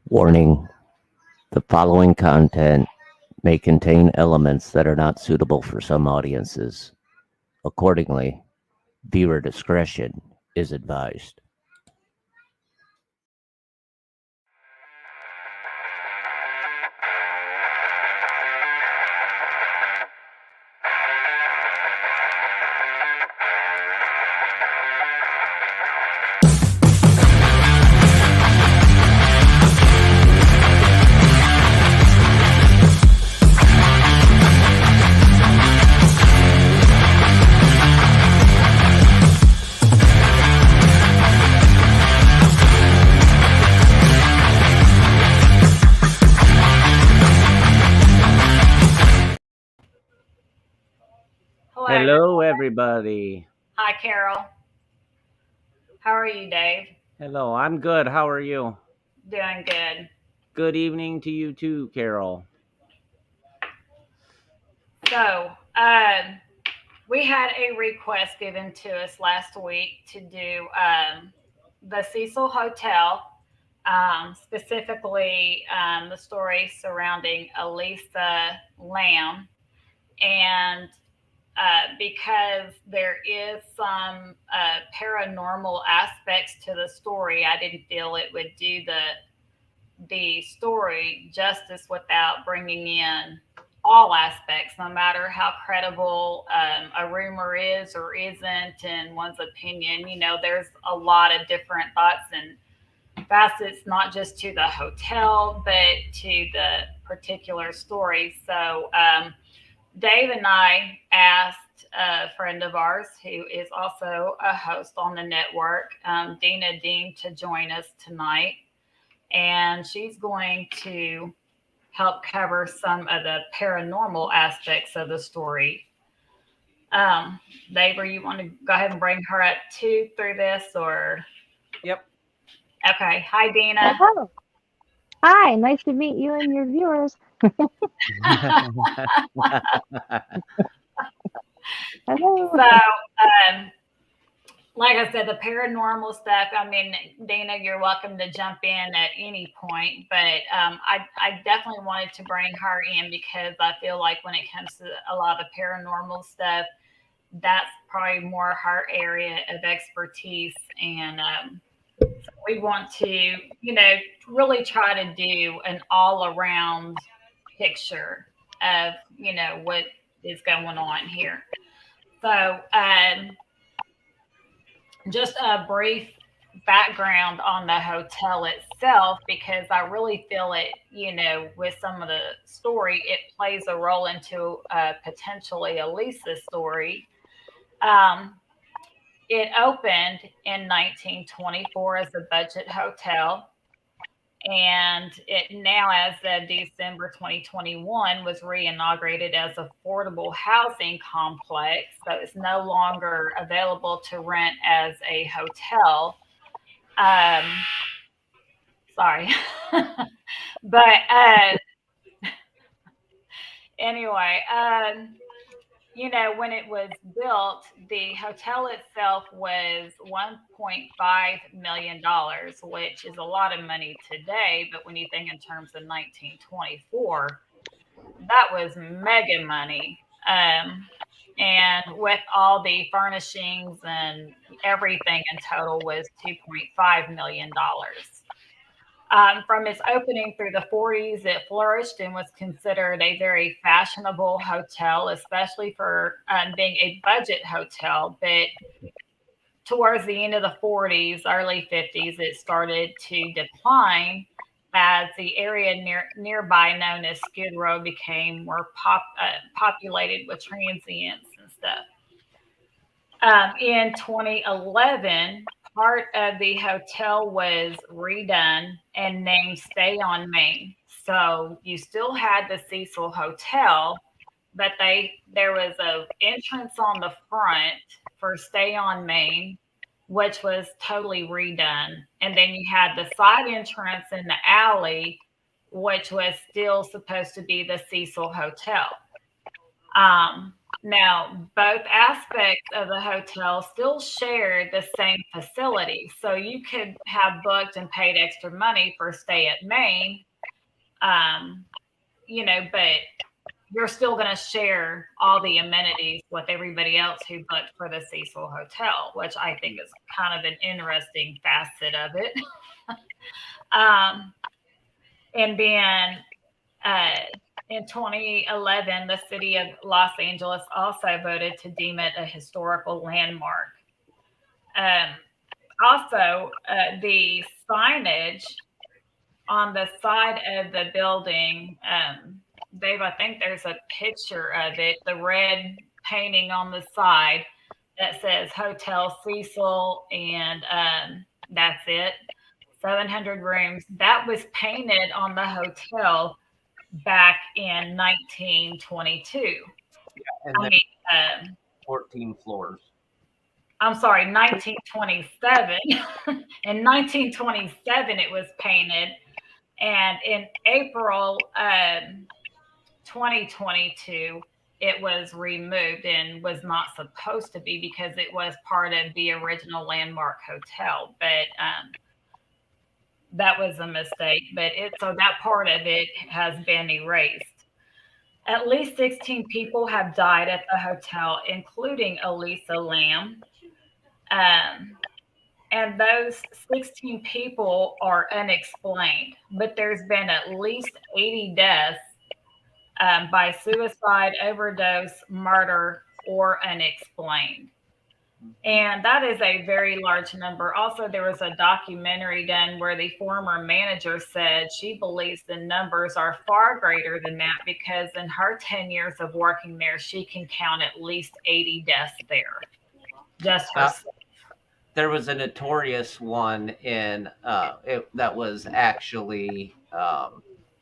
Warning: the following content may contain elements that are not suitable for some audiences. Accordingly, viewer discretion is advised. Hello. Hello, everybody. Hi, Carol. How are you, Dave? Hello, I'm good. How are you? Doing good. Good evening to you too, Carol. So, we had a request given to us last week to do the Cecil Hotel, specifically the story surrounding Elisa Lamb. And because there is some paranormal aspects to the story, I didn't feel it would do the story justice without bringing in all aspects, no matter how credible a rumor is or isn't in one's opinion. There's a lot of different thoughts and facets, not just to the hotel, but to the particular story. So, Dave and I asked a friend of ours who is also a host on the network, Dina Dean, to join us tonight. And she's going to help cover some of the paranormal aspects of the story. Dave, you want to go ahead and bring her up too through this, or Yep. okay? Hi, Dina. Hello. Hi, nice to meet you and your viewers. Hello. So, like I said, the paranormal stuff. I mean, Dana, you're welcome to jump in at any point, but I definitely wanted to bring her in because I feel like when it comes to a lot of paranormal stuff, that's probably more her area of expertise, and we want to, really try to do an all-around picture of, what is going on here. So, just a brief background on the hotel itself, because I really feel it, with some of the story, it plays a role into potentially Elisa's story. Um, it opened in 1924 as a budget hotel, and it now, as of December 2021, was reinaugurated as affordable housing complex. So it's no longer available to rent as a hotel. Um, Sorry, but anyway, when it was built, the hotel itself was $1.5 million, which is a lot of money today. But when you think in terms of 1924, that was mega money. And with all the furnishings and everything in total was $2.5 million. From its opening through the 40s, it flourished and was considered a very fashionable hotel, especially for being a budget hotel. But towards the end of the 40s, early 50s, it started to decline as the area nearby, known as Skid Row, became more populated with transients and stuff. In 2011, part of the hotel was redone and named Stay on Main. So you still had the Cecil Hotel, but there was a entrance on the front for Stay on Main, which was totally redone. And then you had the side entrance in the alley, which was still supposed to be the Cecil Hotel. Um, Now, both aspects of the hotel still shared the same facility. So you could have booked and paid extra money for stay at Maine, um, but you're still going to share all the amenities with everybody else who booked for the Cecil Hotel, which I think is kind of an interesting facet of it. And then in 2011, the city of Los Angeles also voted to deem it a historical landmark. Also, the signage on the side of the building, Dave, I think there's a picture of it, the red painting on the side that says Hotel Cecil, and that's it. 700 rooms. That was painted on the hotel back in 1922. And I then mean, 14 floors. I'm sorry, 1927. In 1927, it was painted. And in April 2022, it was removed and was not supposed to be because it was part of the original Landmark Hotel. But that was a mistake. But so that part of it has been erased. At least 16 people have died at the hotel, including Elisa Lamb. And those 16 people are unexplained, but there's been at least 80 deaths by suicide, overdose, murder, or unexplained. And that is a very large number. Also, there was a documentary done where the former manager said she believes the numbers are far greater than that because in her 10 years of working there, she can count at least 80 deaths there. Just herself. There was a notorious one that was actually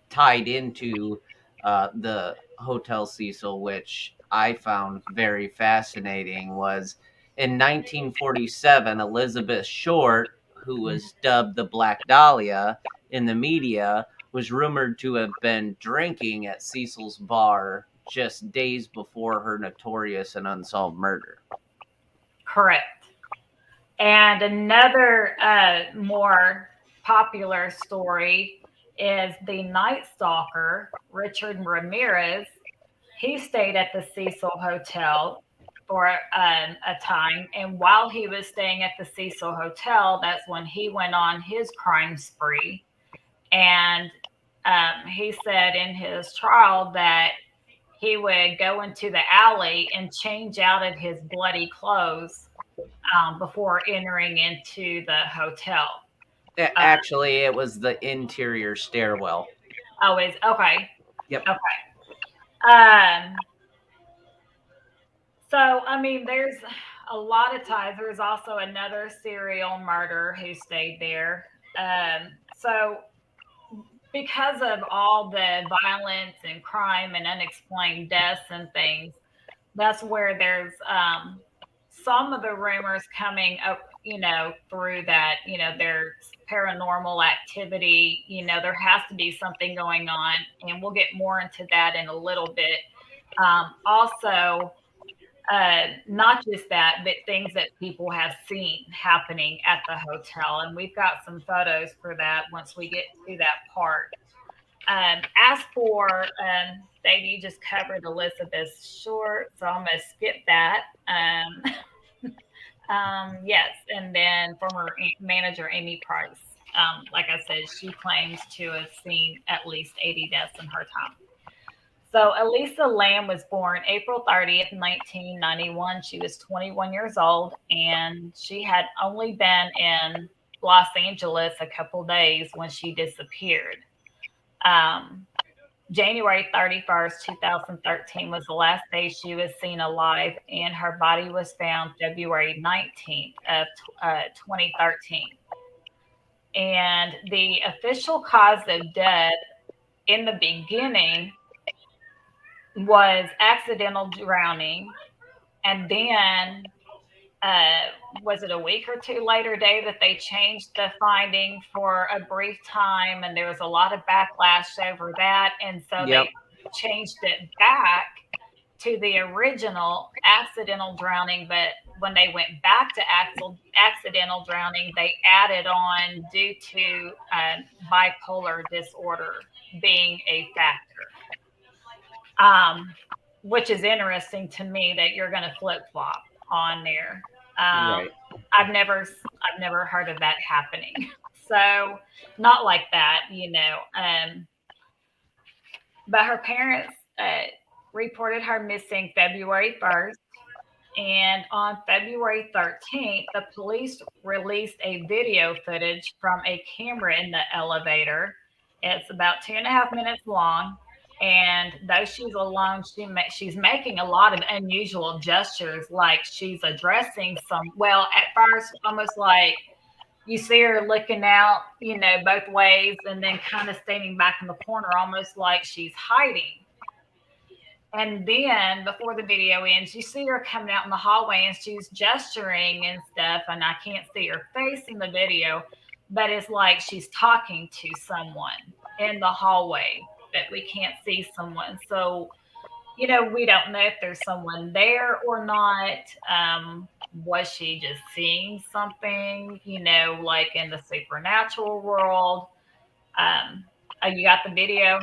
tied into the Hotel Cecil, which I found very fascinating. Was in 1947, Elizabeth Short, who was dubbed the Black Dahlia in the media, was rumored to have been drinking at Cecil's bar just days before her notorious and unsolved murder. Correct. And another more popular story is the Night Stalker, Richard Ramirez. He stayed at the Cecil Hotel for a time. And while he was staying at the Cecil Hotel, that's when he went on his crime spree. And he said in his trial that he would go into the alley and change out of his bloody clothes before entering into the hotel. Actually, it was the interior stairwell. Oh, is okay. Yep. Okay. So, I mean, there's a lot of ties. There's also another serial murderer who stayed there. So, because of all the violence and crime and unexplained deaths and things, that's where there's some of the rumors coming up, through that, there's paranormal activity, there has to be something going on. And we'll get more into that in a little bit. Also, not just that, but things that people have seen happening at the hotel. And we've got some photos for that once we get to that part. As for Dave, you just covered Elizabeth Short, so I'm going to skip that. Yes, and then former manager Amy Price. Like I said, she claims to have seen at least 80 deaths in her time. So Elisa Lamb was born April 30th, 1991. She was 21 years old, and she had only been in Los Angeles a couple days when she disappeared. January 31st, 2013 was the last day she was seen alive, and her body was found February 19th of 2013. And the official cause of death in the beginning was accidental drowning. And then was it a week or two later, Dave, that they changed the finding for a brief time, and there was a lot of backlash over that, and so Yep. they changed it back to the original accidental drowning, but when they went back to accidental drowning, they added on due to bipolar disorder being a factor. Which is interesting to me that you're going to flip flop on there. Right. I've never heard of that happening. So not like that, you know. But her parents reported her missing February 1st. And on February 13th, the police released a video footage from a camera in the elevator. It's about 2.5 minutes long. And though she's alone, she's making a lot of unusual gestures, like she's addressing well, at first, almost like you see her looking out, you know, both ways, and then kind of standing back in the corner, almost like she's hiding. And then before the video ends, you see her coming out in the hallway and she's gesturing and stuff. And I can't see her face in the video, but it's like she's talking to someone in the hallway, but we can't see someone. So, you know, we don't know if there's someone there or not. Was she just seeing something, you know, like in the supernatural world? You got the video?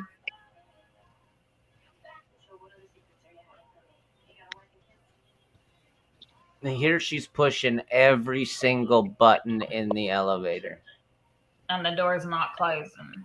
And here she's pushing every single button in the elevator. And the door's not closing.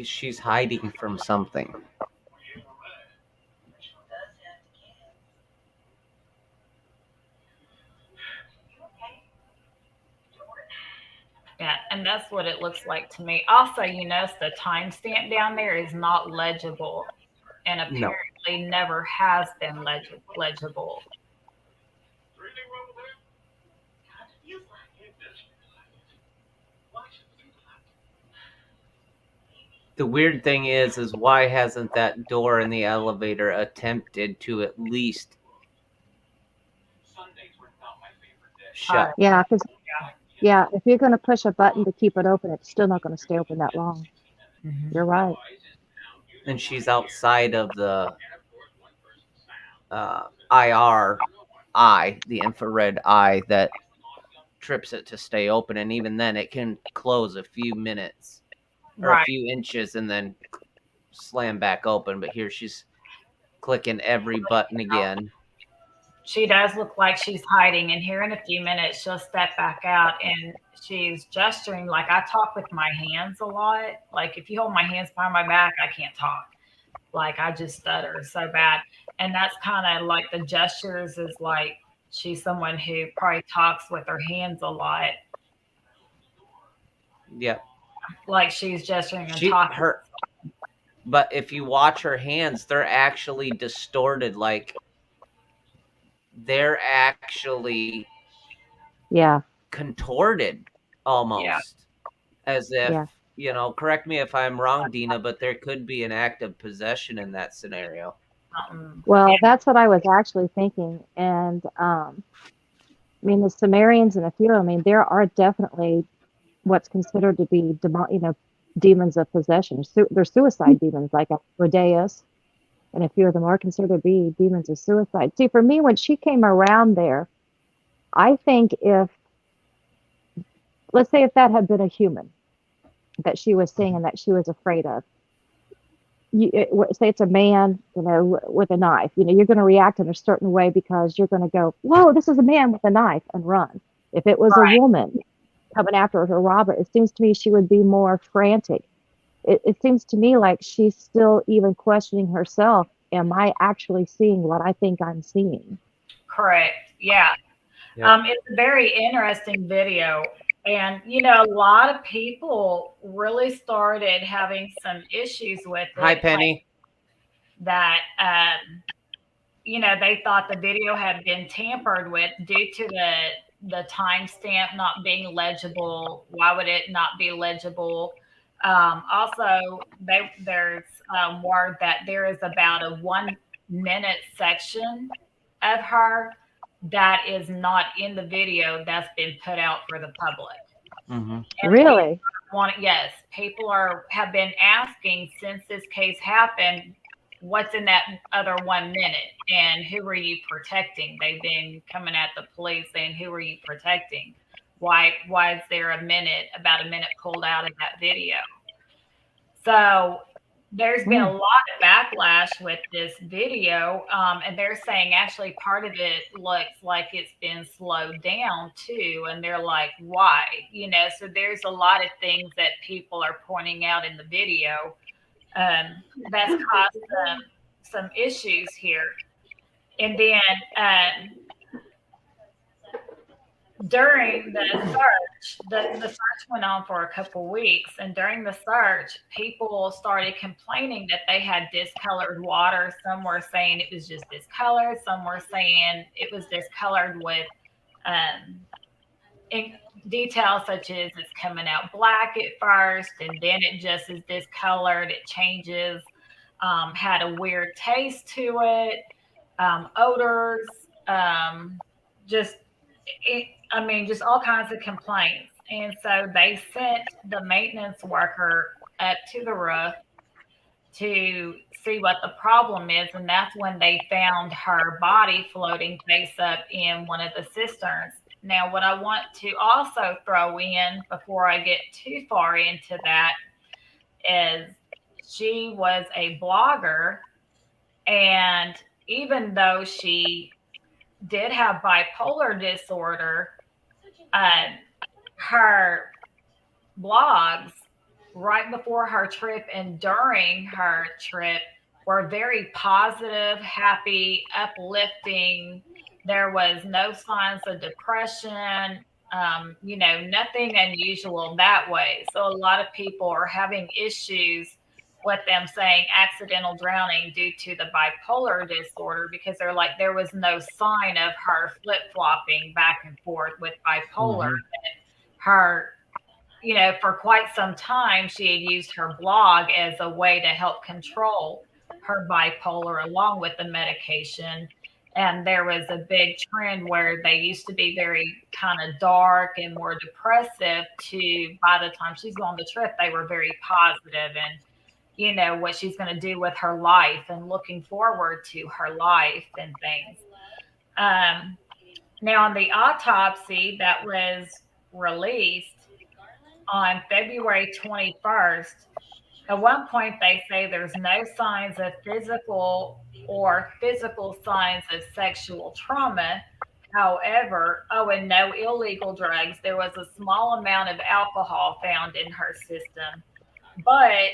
She's hiding from something. Yeah, and that's what it looks like to me. Also, you notice the timestamp down there is not legible, and apparently never has been legible. The weird thing is why hasn't that door in the elevator attempted to at least shut? Yeah, because if you're going to push a button to keep it open, it's still not going to stay open that long. Mm-hmm. You're right. And she's outside of the IR eye, the infrared eye that trips it to stay open, and even then it can close a few minutes or a few inches and then slam back open. But here she's clicking every button again. She does look like she's hiding, and here in a few minutes she'll step back out and she's gesturing. Like, I talk with my hands a lot. Like, if you hold my hands behind my back, I can't talk. Like, I just stutter so bad. And that's kind of like the gestures is like she's someone who probably talks with her hands a lot. Yeah. Like she's gesturing and talking. But if you watch her hands, they're actually distorted. Like they're actually contorted almost as if, you know, correct me if I'm wrong, Dina, but there could be an act of possession in that scenario. Well, that's what I was actually thinking. And I mean, the Sumerians and a few, I mean, there are definitely what's considered to be, demons of possession. They're suicide demons, like Rodeus, and a few of them are considered to be demons of suicide. See, for me, when she came around there, I think let's say if that had been a human that she was seeing and that she was afraid of, say it's a man, you know, with a knife, you know, you're going to react in a certain way because you're going to go, whoa, this is a man with a knife, and run. If it was a woman coming after her to rob her, it seems to me she would be more frantic. It seems to me like she's still even questioning herself. Am I actually seeing what I think I'm seeing? Correct. Yeah. It's a very interesting video. And, you know, a lot of people really started having some issues with it. Hi, Penny. That, you know, they thought the video had been tampered with due to the timestamp not being legible. Why would it not be legible? Also, there's word that there is about a 1 minute section of her that is not in the video that's been put out for the public. Mm-hmm. And Really? yes, people have been asking since this case happened, what's in that other 1 minute and who are you protecting? They've been coming at the police saying, who are you protecting? Why is there about a minute pulled out of that video? So there's been a lot of backlash with this video, and they're saying actually part of it looks like it's been slowed down too. And they're like, why? So there's a lot of things that people are pointing out in the video that's caused some issues here. And then during the search, the search went on for a couple weeks, and during the search, people started complaining that they had discolored water. Some were saying it was just discolored. Some were saying it was discolored with details such as it's coming out black at first, and then it just is discolored. It changes, had a weird taste to it, odors, just just all kinds of complaints. And so they sent the maintenance worker up to the roof to see what the problem is. And that's when they found her body floating face up in one of the cisterns. Now, what I want to also throw in before I get too far into that is she was a blogger. And even though she did have bipolar disorder, her blogs right before her trip and during her trip were very positive, happy, uplifting. There was no signs of depression, nothing unusual that way. So a lot of people are having issues with them saying accidental drowning due to the bipolar disorder because they're like, there was no sign of her flip-flopping back and forth with bipolar. Her, for quite some time, she had used her blog as a way to help control her bipolar along with the medication. And there was a big trend where they used to be very kind of dark and more depressive to, by the time she's on the trip, they were very positive and, what she's going to do with her life and looking forward to her life and things. Now, on the autopsy that was released on February 21st, at one point they say there's no signs of physical signs of sexual trauma. However, and no illegal drugs. There was a small amount of alcohol found in her system. But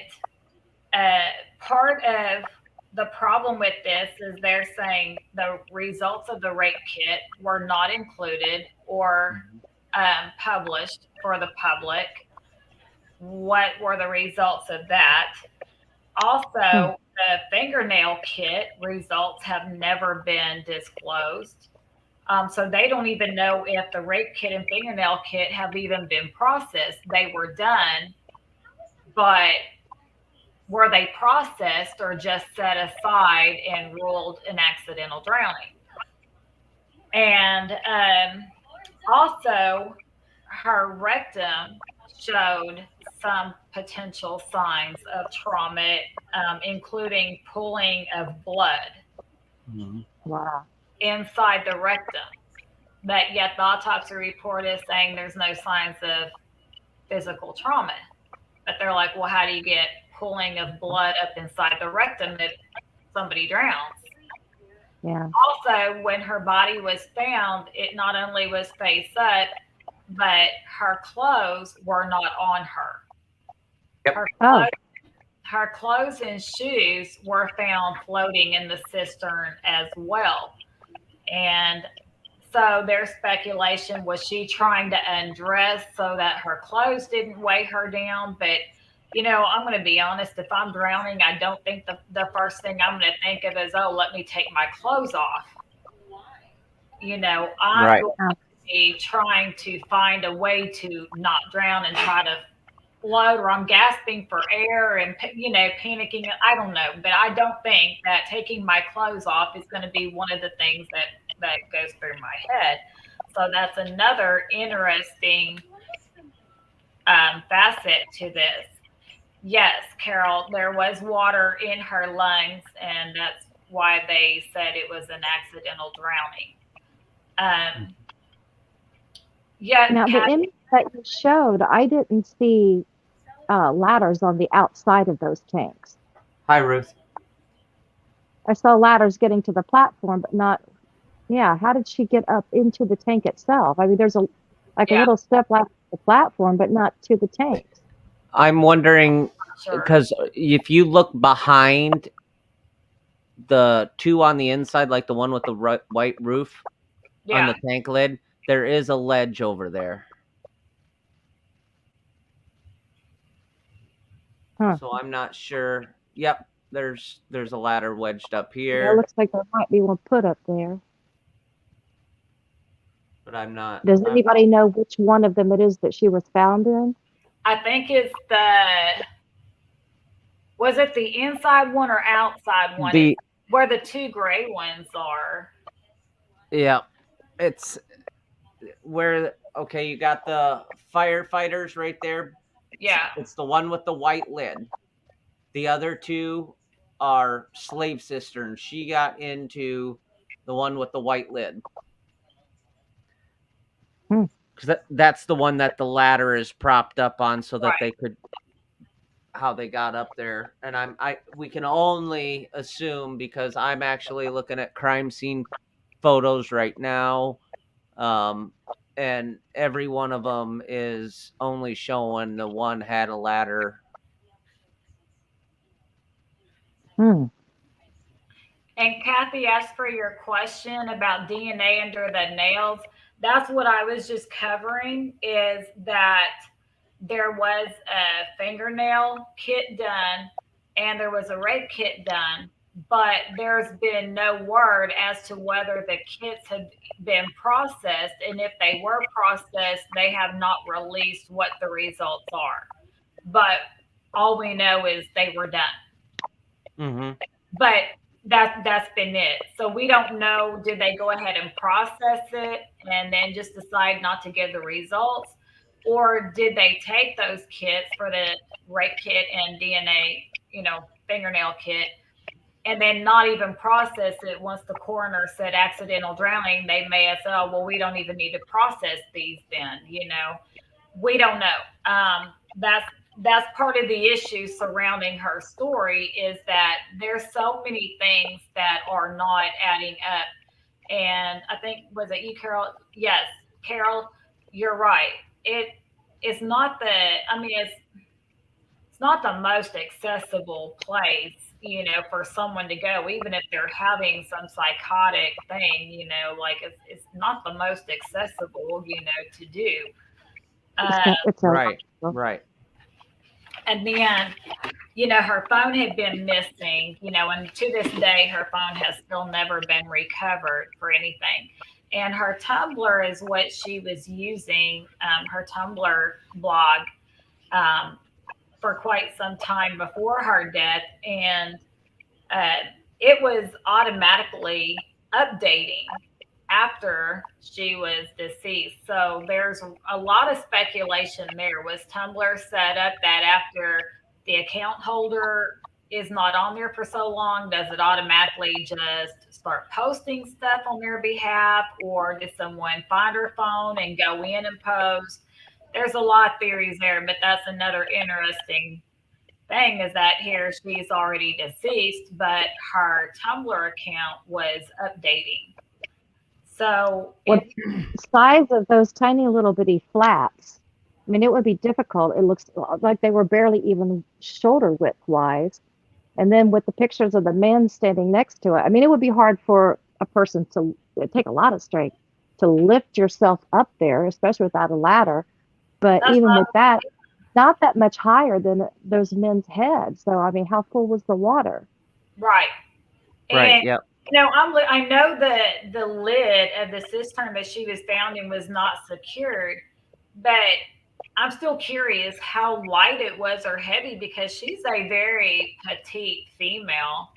part of the problem with this is they're saying the results of the rape kit were not included or published for the public. What were the results of that? Also, the fingernail kit results have never been disclosed. So they don't even know if the rape kit and fingernail kit have even been processed. They were done, but were they processed or just set aside and ruled an accidental drowning? And also, her rectum showed some potential signs of trauma, including pooling of blood inside the rectum. But yet the autopsy report is saying there's no signs of physical trauma. But they're like, well, how do you get pooling of blood up inside the rectum if somebody drowns? Yeah. Also, when her body was found, it not only was face up, but her clothes were not on her. Yep. Her clothes and shoes were found floating in the cistern as well. And so their speculation was she trying to undress so that her clothes didn't weigh her down. But, I'm going to be honest, if I'm drowning, I don't think the first thing I'm going to think of is, oh, let me take my clothes off. I'm Right. going to be trying to find a way to not drown and try to explode or I'm gasping for air and, panicking. I don't know. But I don't think that taking my clothes off is going to be one of the things that goes through my head. So that's another interesting facet to this. Yes, Carol, there was water in her lungs, and that's why they said it was an accidental drowning. Um, yeah, Now, the Kathy, image that you showed, I didn't see ladders on the outside of those tanks. Hi, Ruth. I saw ladders getting to the platform, but not, yeah, how did she get up into the tank itself? I mean, there's a yeah, little step ladder to the platform, but not to the tanks. I'm wondering sure. because if you look behind the two on the inside, like the one with the white roof on Yeah, the tank lid, there is a ledge over there. Huh. So I'm not sure. Yep, there's a ladder wedged up Yeah, it here, looks like there might be one put up there. but I'm not. Does anybody know which one of them it is that she was found in? I think it's was it the inside one or outside one? The It's where the two gray ones are. yeah, it's where okay. You got the firefighters right there. Yeah, It's the one with the white lid. The other two are slave cisterns. She got into the one with the white lid. Hmm. Because that's the one that the ladder is propped up on so that right. they could how they got up there. And we can only assume because I'm actually looking at crime scene photos right now. And every one of them is only showing the one had a ladder. Hmm. And Kathy asked for your question about DNA under the nails. That's what I was just covering is that there was a fingernail kit done and there was a rape kit done, but there's been no word as to whether the kits have been processed. And if they were processed, they have not released what the results are. But all we know is they were done. Mm-hmm. But that's been it. So we don't know, did they go ahead and process it and then just decide not to give the results? Or did they take those kits for the rape kit and DNA, fingernail kit, and then not even process it once the coroner said accidental drowning? They may have said, oh, well, we don't even need to process these then, we don't know. That's part of the issue surrounding her story is that there's so many things that are not adding up. And I think was it you, Carol? Yes, Carol, you're right. It's not it's not the most accessible place, for someone to go, even if they're having some psychotic thing, like it's not the most accessible, to do. It's Right. illogical. Right. And then, her phone had been missing, and to this day, her phone has still never been recovered for anything. And her Tumblr is what she was using, her Tumblr blog, for quite some time before her death. And it was automatically updating after she was deceased. So there's a lot of speculation there. Was Tumblr set up that after the account holder is not on there for so long, does it automatically just start posting stuff on their behalf? Or did someone find her phone and go in and post? There's a lot of theories there, but that's another interesting thing is that here she's already deceased, but her Tumblr account was updating. So What size of those tiny little bitty flats? I mean, it would be difficult. It looks like they were barely even shoulder width wise. And then with the pictures of the men standing next to it, I mean, it would be hard for a person to take a lot of strength to lift yourself up there, especially without a ladder. But that's even with that, not that much higher than those men's heads. So, I mean, how full was the water? right. Right. And Yep. I know that the lid of the cistern that she was found in was not secured, but I'm still curious how light it was or heavy because she's a very petite female.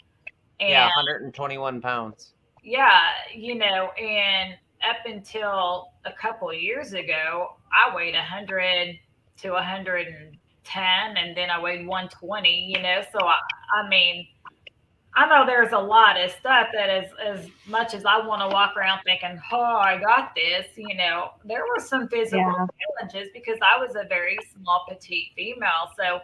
Yeah, And 121 pounds. yeah, and up until a couple of years ago, I weighed 100 to 110, and then I weighed 120. So I mean, I know there's a lot of stuff that as much as I want to walk around thinking, oh, I got this, there were some physical Yeah. challenges because I was a very small, petite female. So,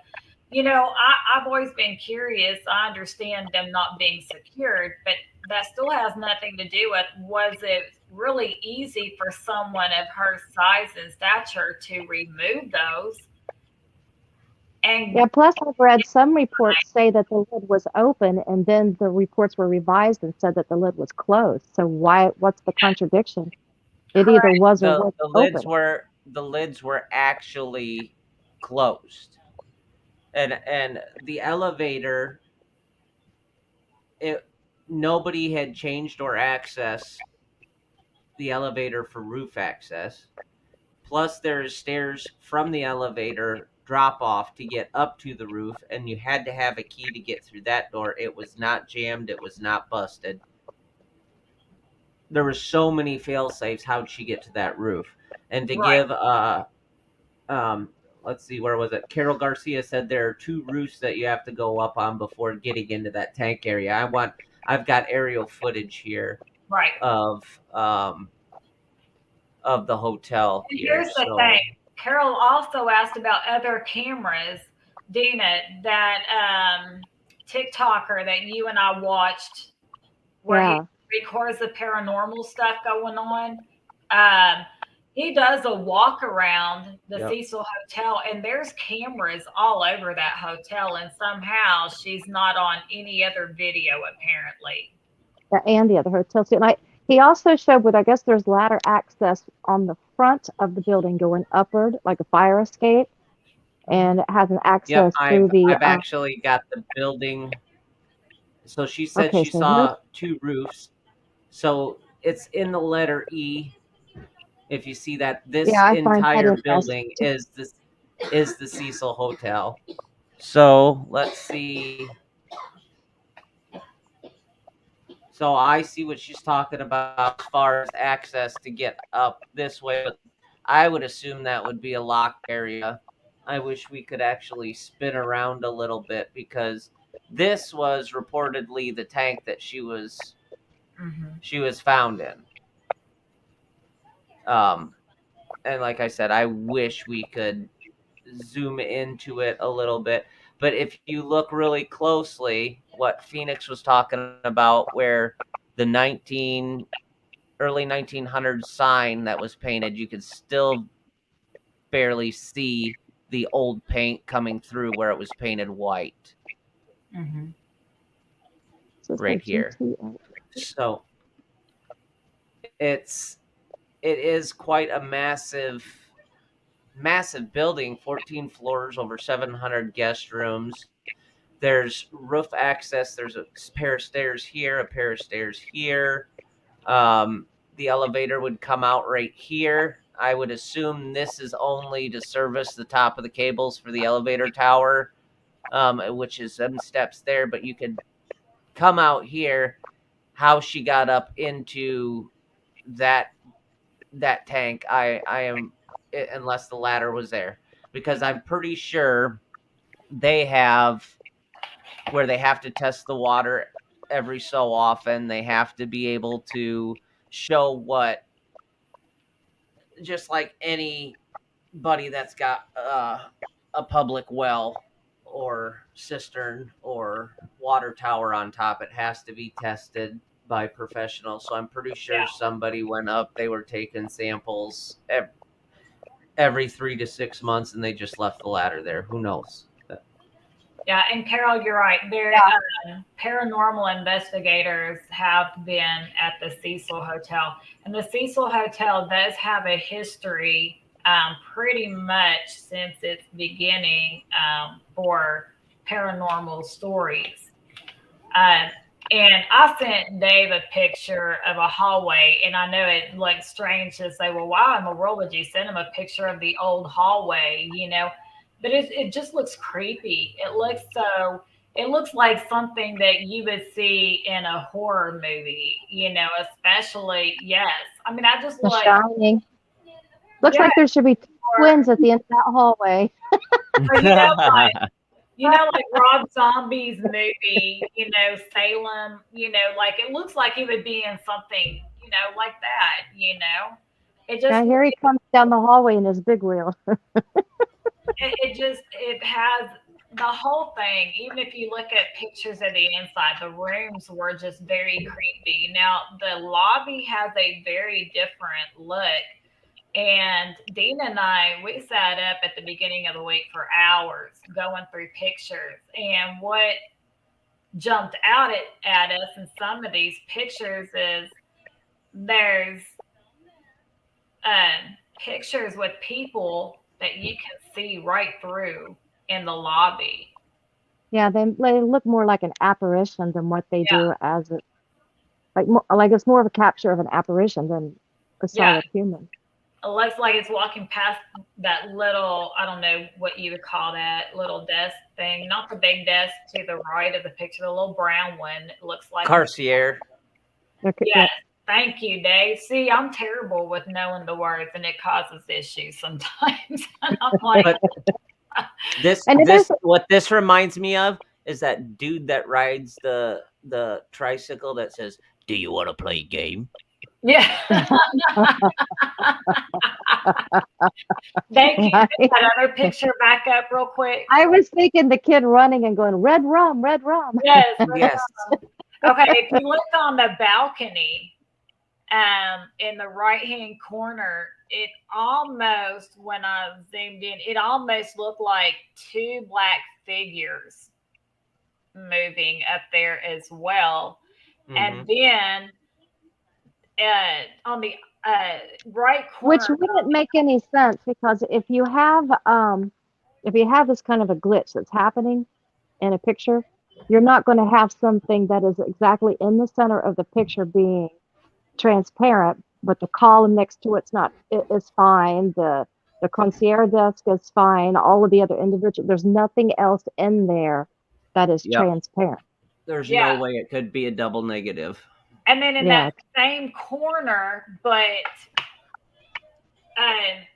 I've always been curious. I understand them not being secured, but that still has nothing to do with was it really easy for someone of her size and stature to remove those? Yeah, And plus I've read some reports say that the lid was open and then the reports were revised and said that the lid was closed. So what's the contradiction? It either correct, was or The wasn't the lids open. were the lids were actually closed. And the elevator, it nobody had changed or accessed the elevator for roof access. Plus, there's stairs from the elevator drop off to get up to the roof, and you had to have a key to get through that door. It was not jammed, it was not busted. There were so many fail safes. How'd she get to that roof? And to right. give um let's see, where was it? Carol Garcia said there are 2 roofs that you have to go up on before getting into that tank area. I've got aerial footage here Right. of the hotel And here. here's the thing. So Carol also asked about other cameras, Dina, that TikToker that you and I watched where he Yeah. records the paranormal stuff going on. Um, he does a walk around the yep. Cecil Hotel, and there's cameras all over that hotel, and somehow she's not on any other video, apparently. And the other hotel too. He also showed I guess there's ladder access on the front of the building going upward, like a fire escape, and it has an Yep, access through I've actually got the building. So she said okay, she so here's, saw 2 roofs. So it's in the letter E. If you see that, yeah, this I find that entire interesting. building is the Cecil Hotel. So let's see. So I see what she's talking about as far as access to get up this way, but I would assume that would be a locked area. I wish we could actually spin around a little bit because this was reportedly the tank that Mm-hmm. she was found in. Um, and like I said, I wish we could zoom into it a little bit. But if you look really closely, what Phoenix was talking about, where the early 1900s sign that was painted, you could still barely see the old paint coming through where it was painted white Mm-hmm. So it's right like here. GTL. So it is quite a massive building, 14 floors, over 700 guest rooms. There's roof access. There's a pair of stairs here, a pair of stairs here. The elevator would come out right here. I would assume this is only to service the top of the cables for the elevator tower, which is some steps there. But you could come out here. How she got up into that tank, I am, unless the ladder was there, because I'm pretty sure they have where they have to test the water every so often. They have to be able to show what, just like anybody that's got a public well or cistern or water tower on top, it has to be tested by professionals. So I'm pretty sure Yeah. somebody went up, they were taking samples every 3 to 6 months, and they just left the ladder there. Who knows? Yeah, and Carol, you're right. There, paranormal investigators have been at the Cecil Hotel, and the Cecil Hotel does have a history, pretty much since its beginning, for paranormal stories. Uh, And I sent Dave a picture of a hallway, and I know it looks strange to say, well, why in the world would you send him a picture of the old hallway, you know? But it just looks creepy. It looks like something that you would see in a horror movie, you know, especially, yes. I mean, I just The like, Shining. Looks yeah, like there should be twins at the end of that hallway. or, you know, like Rob Zombie's movie, you know, Salem, you know, like it looks like it would be in something, you know, like that, you know. It just Now here he comes down the hallway in his big wheel. it has the whole thing. Even if you look at pictures of the inside, the rooms were just very creepy. Now the lobby has a very different look. And Dina and I, we sat up at the beginning of the week for hours going through pictures. And what jumped out at us in some of these pictures is there's pictures with people that you can see right through in the lobby. Yeah, they look more like an apparition than what they Yeah, do as a, like it's more of a capture of an apparition than a yeah. solid human. It looks like it's walking past that little, I don't know what you would call that, little desk thing. Not the big desk to the right of the picture, the little brown one. It looks like. Carcier. Okay, Yes. Thank you, Dave. See, I'm terrible with knowing the words, and it causes issues sometimes. And I'm like, But And it is what this reminds me of is that dude that rides the tricycle that says, "Do you want to play a game?" yeah. Dave, can you right. get that other picture back up real quick? I was thinking the kid running and going, red rum, red rum. Yes. Yes. Okay, if you look on the balcony, in the right hand corner, it almost, when I zoomed in, it almost looked like two black figures moving up there as well. And then on the right corner, Which wouldn't make any sense because if you have this kind of a glitch that's happening in a picture, you're not going to have something that is exactly in the center of the picture being transparent, but the column next to it's not. It is fine. The concierge desk is fine. All of the other individual, there's nothing else in there that is Yep. transparent. There's Yeah. no way it could be a double negative. and then in Yeah. that same corner, but I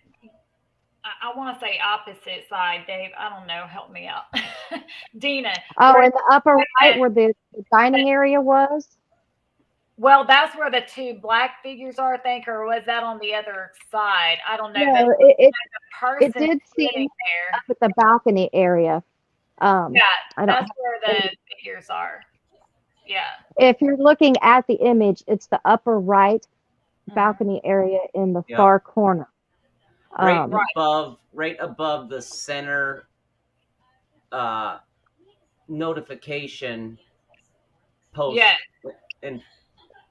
want to say opposite side, Dave. I don't know. Help me out. Dina. Oh, in the upper right where the dining area was. Well, that's where the two black figures are, I think, or was that on the other side? I don't know. No, But it person did seem sitting there. up at the balcony area. Yeah, I don't that's where the figures are. Yeah. If you're looking at the image, it's the upper right balcony area in the Yep. far corner. Right above the center notification post. Yeah. And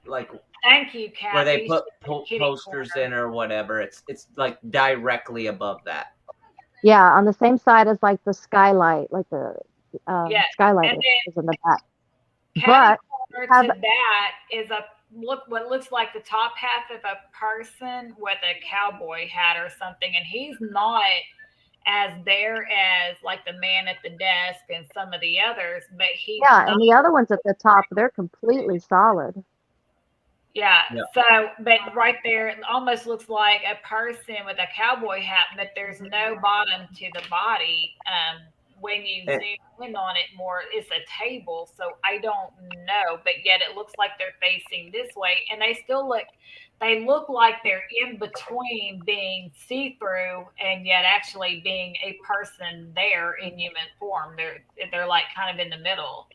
like Thank you, Kathy. where they put Kitty posters corner. in or whatever. It's like directly above that. Yeah, on the same side as like the skylight, like the Yeah. skylight And is in the back. Catty But corner to that is what looks like the top half of a person with a cowboy hat or something, and he's not as there as like the man at the desk and some of the others, but he's yeah, and the other ones at the top, they're completely solid. Yeah. Yeah. So, but right there, it almost looks like a person with a cowboy hat, but there's no bottom to the body. When you zoom in on it more, it's a table. So I don't know, but yet it looks like they're facing this way, and they look like they're in between being see-through and yet actually being a person there in human form. They're like kind of in the middle.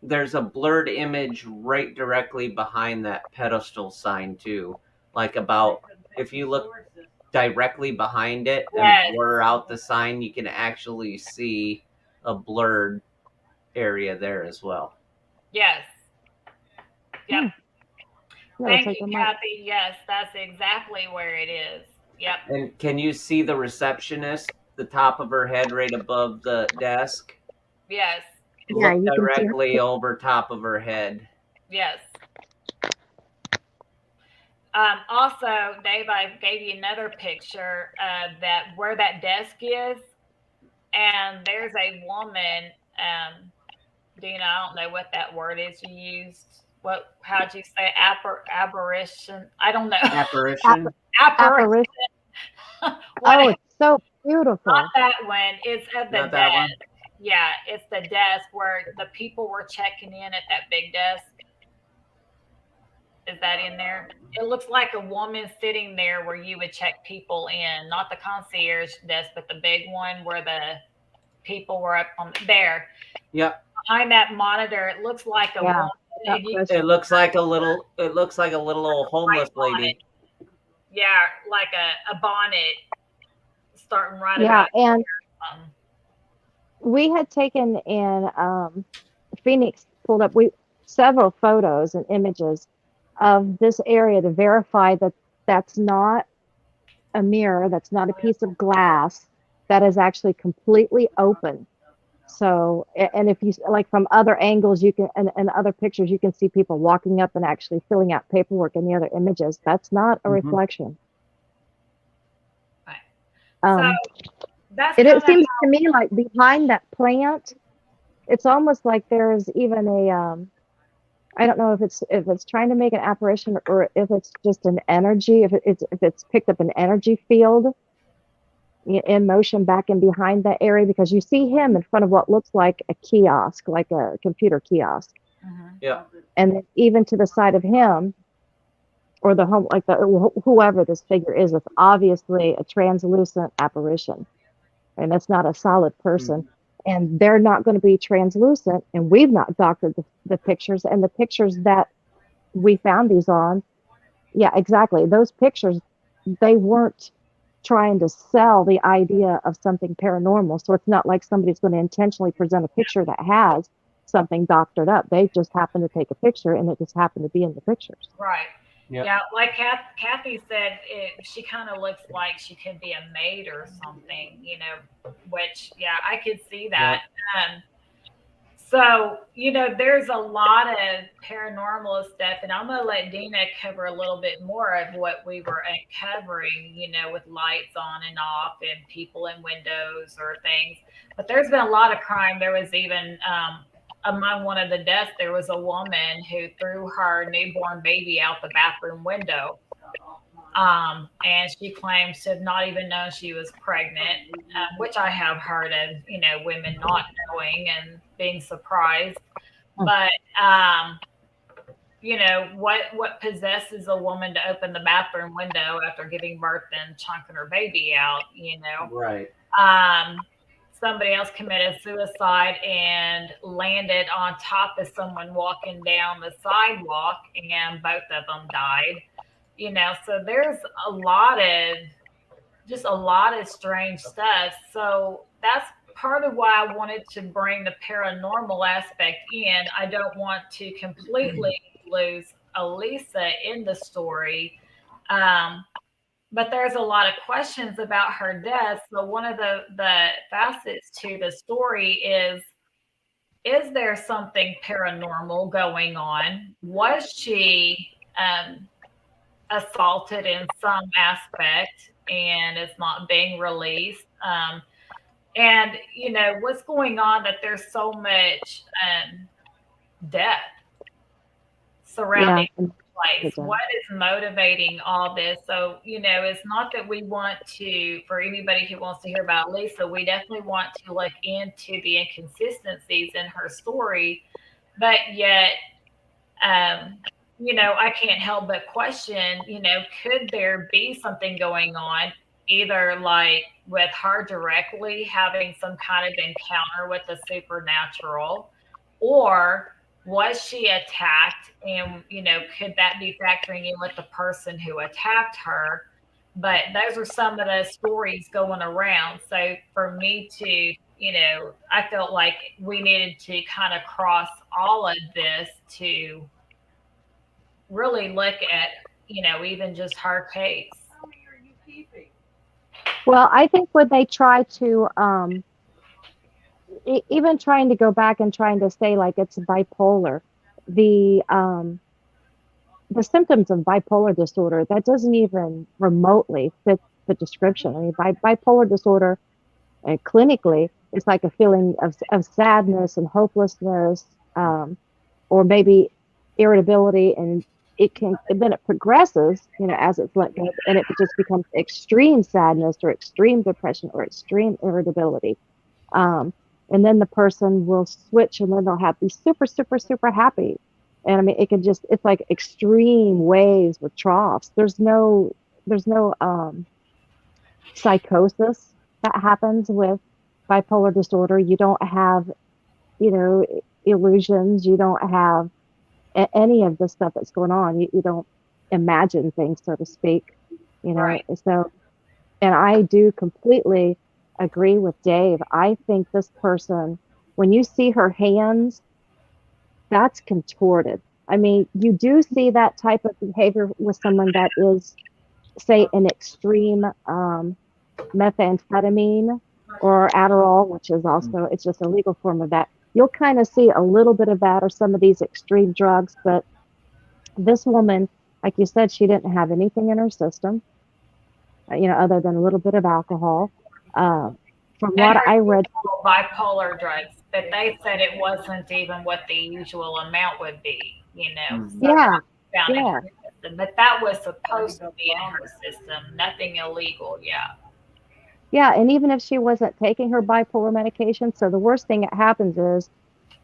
There's a blurred image right directly behind that pedestal sign too. Like about if you look directly behind it and blur out the sign, you can actually see a blurred area there as well. Yes. Yep. Yeah, Thank like you, Kathy. Yes, that's exactly where it is. Yep. And can you see the receptionist, the top of her head right above the desk? Yes. Yeah, Look you can see directly over top of her head. Yes. Also, Dave, I gave you another picture of that where that desk is, and there's a woman. Dina, I don't know what that word is you used. What? How'd you say apparition? I don't know. Apparition. Apparition. Apparition. What? Oh, it's so Not beautiful. that one. It's at the Not that one. desk. Yeah, it's the desk where the people were checking in at that big desk. Is that in there? It looks like a woman sitting there where you would check people in, not the concierge desk, but the big one where the people were up on there. Yep. Behind that monitor, it looks like a Yeah. woman. That And you was- It looks like a little. It looks like a little old homeless lady. yeah, like a bonnet starting right yeah, about and um, we had taken in Phoenix pulled up several photos and images of this area to verify that that's not a mirror, that's not a piece of glass, that is actually completely open. So, and if you like from other angles, you can, and other pictures, you can see people walking up and actually filling out paperwork in the other images. That's not a Mhm. reflection. Right. Um, that's it kinda seems to me like behind that plant, it's almost like there's even a, I don't know if it's trying to make an apparition or if it's just an energy, if it's picked up an energy field in motion back and behind that area, because you see him in front of what looks like a kiosk, like a computer kiosk. Mhm. Yeah. And then even to the side of him or the home, like whoever this figure is, it's obviously a translucent apparition. And that's not a solid person. And they're not going to be translucent. And we've not doctored the pictures, and the pictures that we found these on. Yeah, exactly. Those pictures, they weren't trying to sell the idea of something paranormal. So it's not like somebody's going to intentionally present a picture that has something doctored up. They just happened to take a picture, and it just happened to be in the pictures. Right. Yep. Yeah, like Kathy said, she kind of looks like she could be a maid or something, which, yeah, I could see that. So, there's a lot of paranormal stuff, and I'm going to let Dina cover a little bit more of what we were uncovering, with lights on and off and people in windows or things. But there's been a lot of crime. There was even, among one of the deaths, there was a woman who threw her newborn baby out the bathroom window. And she claims to have not even known she was pregnant, which I have heard of, women not knowing and being surprised. But, what possesses a woman to open the bathroom window after giving birth and chunking her baby out, Right. Somebody else committed suicide and landed on top of someone walking down the sidewalk, and both of them died. So there's a lot of strange stuff. So that's part of why I wanted to bring the paranormal aspect in. I don't want to completely lose Elisa in the story. But there's a lot of questions about her death. So one of the facets to the story is there something paranormal going on? Was she assaulted in some aspect and it's not being released? And, what's going on that there's so much death surrounding place? What is motivating all this? So, it's not that we want to, for anybody who wants to hear about Lisa, we definitely want to look into the inconsistencies in her story, but yet, I can't help but question, could there be something going on, either like with her directly having some kind of encounter with the supernatural, or was she attacked? And, could that be factoring in with the person who attacked her? But those are some of the stories going around. So for me to, I felt like we needed to kind of cross all of this to really look at, even just her case. Well, I think when they try to, even trying to go back and trying to say like it's bipolar, the symptoms of bipolar disorder, that doesn't even remotely fit the description. I mean, bipolar disorder, clinically, it's like a feeling of sadness and hopelessness, or maybe irritability, and and then it progresses, as it's let go, and it just becomes extreme sadness or extreme depression or extreme irritability. Um, and then the person will switch, and then they'll be super, super, super happy. And I mean, it's like extreme waves with troughs. There's no psychosis that happens with bipolar disorder. You don't have, you know, illusions. You don't have any of the stuff that's going on. You don't imagine things, so to speak, Right. So, and I do completely agree with Dave. I think this person, when you see her hands, that's contorted. I mean, you do see that type of behavior with someone that is, say, an extreme methamphetamine or Adderall, which is also, it's just a legal form of that. You'll kind of see a little bit of that or some of these extreme drugs, but this woman, like you said, she didn't have anything in her system, other than a little bit of alcohol. From And what her I read, usual bipolar drugs, but they said it wasn't even what the usual amount would be, Mhm. So yeah, found in yeah, her system. But that was supposed to be in her system, nothing illegal, yeah. yeah. And even if she wasn't taking her bipolar medication, so the worst thing that happens is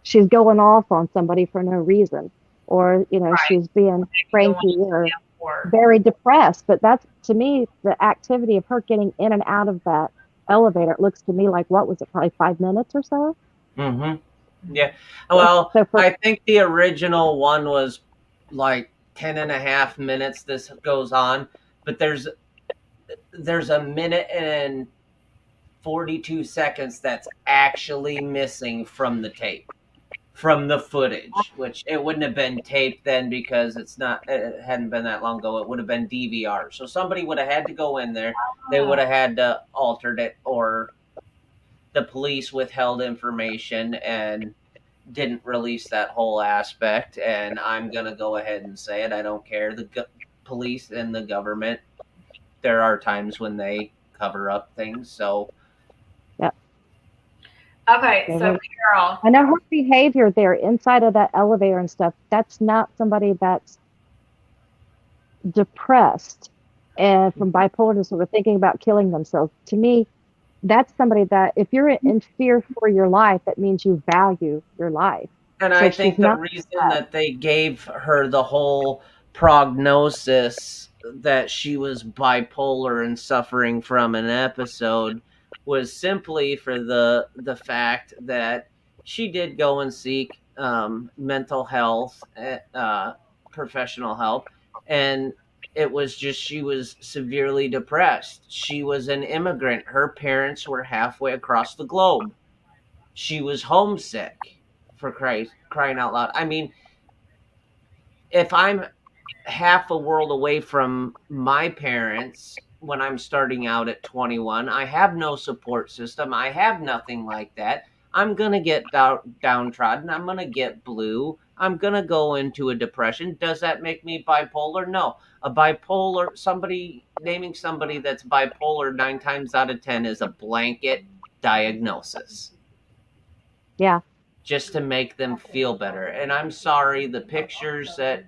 she's going off on somebody for no reason, or, Right. she's being Maybe going cranky or for very depressed. But that's, to me, the activity of her getting in and out of that elevator, it looks to me like, what was it, probably 5 minutes or so? Mhm. Yeah. Well, So for, I think the original one was like 10.5 minutes this goes on, but there's a minute and 42 seconds that's actually missing from the tape, from the footage, which it wouldn't have been taped then because it hadn't been that long ago. It would have been DVR. So somebody would have had to go in there. They would have had to alter it, or the police withheld information and didn't release that whole aspect. And I'm going to go ahead and say it. I don't care. Police and the government, there are times when they cover up things. So, yeah, Okay, they so were, Carol, I know her behavior there inside of that elevator and stuff. That's not somebody that's depressed and from bipolar disorder thinking about killing themselves. To me, that's somebody that, if you're in fear for your life, that means you value your life. and So I she's think the not reason that they gave her the whole prognosis that she was bipolar and suffering from an episode was simply for the fact that she did go and seek mental health, professional help, and it was just she was severely depressed. She was an immigrant. Her parents were halfway across the globe. She was homesick, for Christ, crying out loud. I mean, if I'm half a world away from my parents when I'm starting out at 21, I have no support system. I have nothing like that. I'm going to get downtrodden. I'm going to get blue. I'm going to go into a depression. Does that make me bipolar? No. Naming somebody that's bipolar 9 times out of 10 is a blanket diagnosis yeah. just to make them feel better. And I'm sorry, the pictures that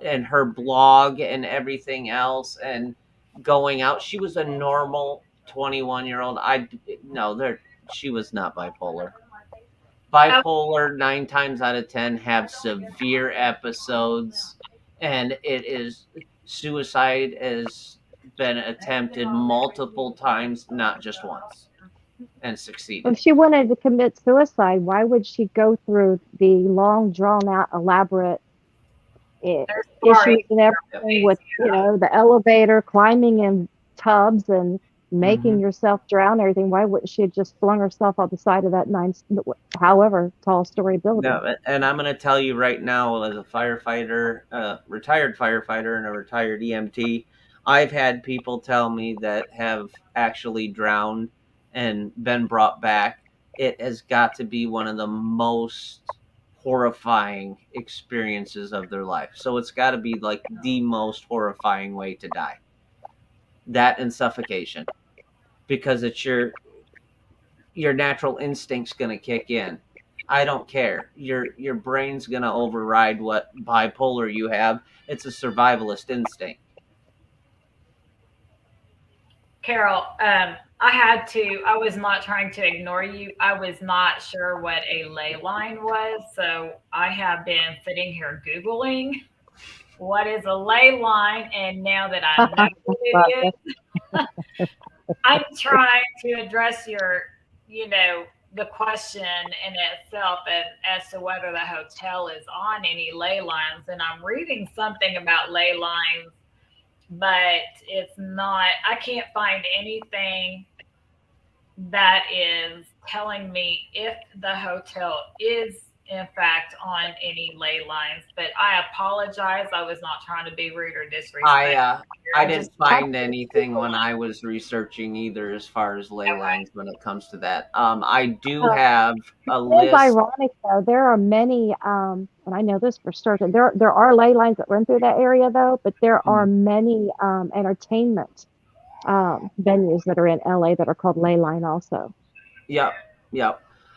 and her blog and everything else and going out, she was a normal 21-year-old. I no, there she was not bipolar. oh, Bipolar 9 times out of 10 have severe episodes, and it is suicide has been attempted multiple times, not just once, and succeeded. If she wanted to commit suicide, why would she go through the long, drawn out, elaborate i- there's issues story and everything with, the elevator, climbing in tubs and making Mhm. yourself drown, and everything? Why wouldn't she have just flung herself on the side of that however tall story building? No, and I'm going to tell you right now, as a firefighter, retired firefighter, and a retired EMT, I've had people tell me that have actually drowned and been brought back. It has got to be one of the most horrifying experiences of their life. So it's got to be like the most horrifying way to die. That and suffocation, because it's your natural instinct's going to kick in. I don't care. Your brain's going to override what bipolar you have. It's a survivalist instinct. Carol, I was not trying to ignore you. I was not sure what a ley line was. So I have been sitting here Googling what is a ley line. And now that I know what it is, I'm trying to address the question in itself as to whether the hotel is on any ley lines. And I'm reading something about ley lines, but it's not, I can't find anything that is telling me if the hotel is in fact on any ley lines. But I apologize. I was not trying to be rude or disrespectful. I didn't find anything when I was researching either as far as ley lines when it comes to that. I do have a It's list. ironic though. There are many, and I know this for certain. There are ley lines that run through that area though, but there are many entertainment venues that are in LA that are called ley line also. Yep.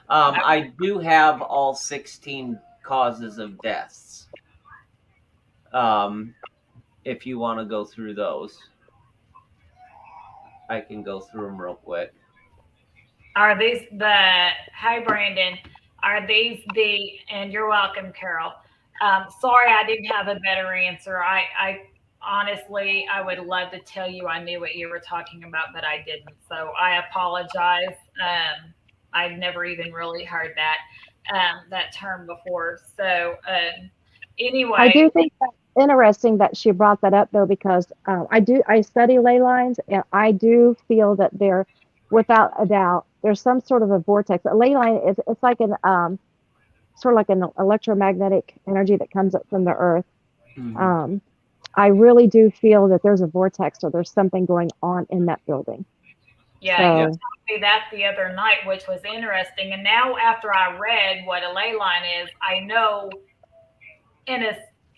I do have all 16 causes of deaths. If you want to go through those, I can go through them real quick. Are these hi Brandon, are these and you're welcome, Carol. Sorry, I didn't have a better answer. I honestly, I would love to tell you I knew what you were talking about, but I didn't. So I apologize. I've never even really heard that term before. So anyway, I do think that's interesting that she brought that up though, because I study ley lines, and I do feel that there, without a doubt, there's some sort of a vortex. A ley line is, it's like an sort of like an electromagnetic energy that comes up from the earth. I really do feel that there's a vortex, or there's something going on in that building. Yeah, you told me that the other night, which was interesting. And now after I read what a ley line is, I know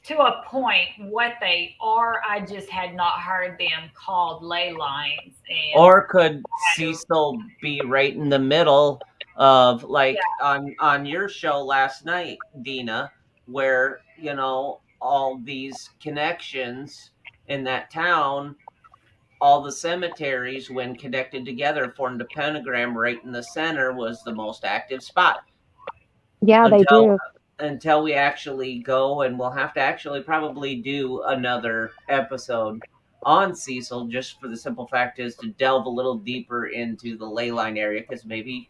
to a point what they are. I just had not heard them called ley lines. Or could Cecil be right in the middle of on your show last night, Dina, where all these connections in that town, all the cemeteries when connected together formed a pentagram right in the center was the most active spot. Yeah, they do. Until we actually go, and we'll have to actually probably do another episode on Cecil, just for the simple fact is to delve a little deeper into the ley line area, because maybe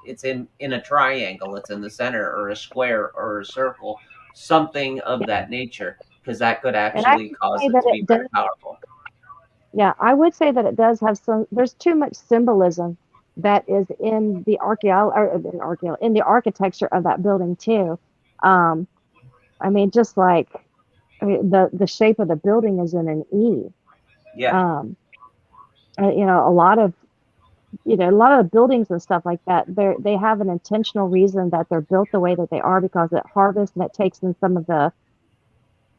it's in a triangle, it's in the center, or a square, or a circle, something of that nature, because that could actually cause it to be very powerful. Yeah, I would say that it does have there's too much symbolism that is in the in the architecture of that building too. I mean, just like, the shape of the building is in an E. Yeah. A lot of the buildings and stuff like that, they have an intentional reason that they're built the way that they are, because it harvests and it takes in some of the,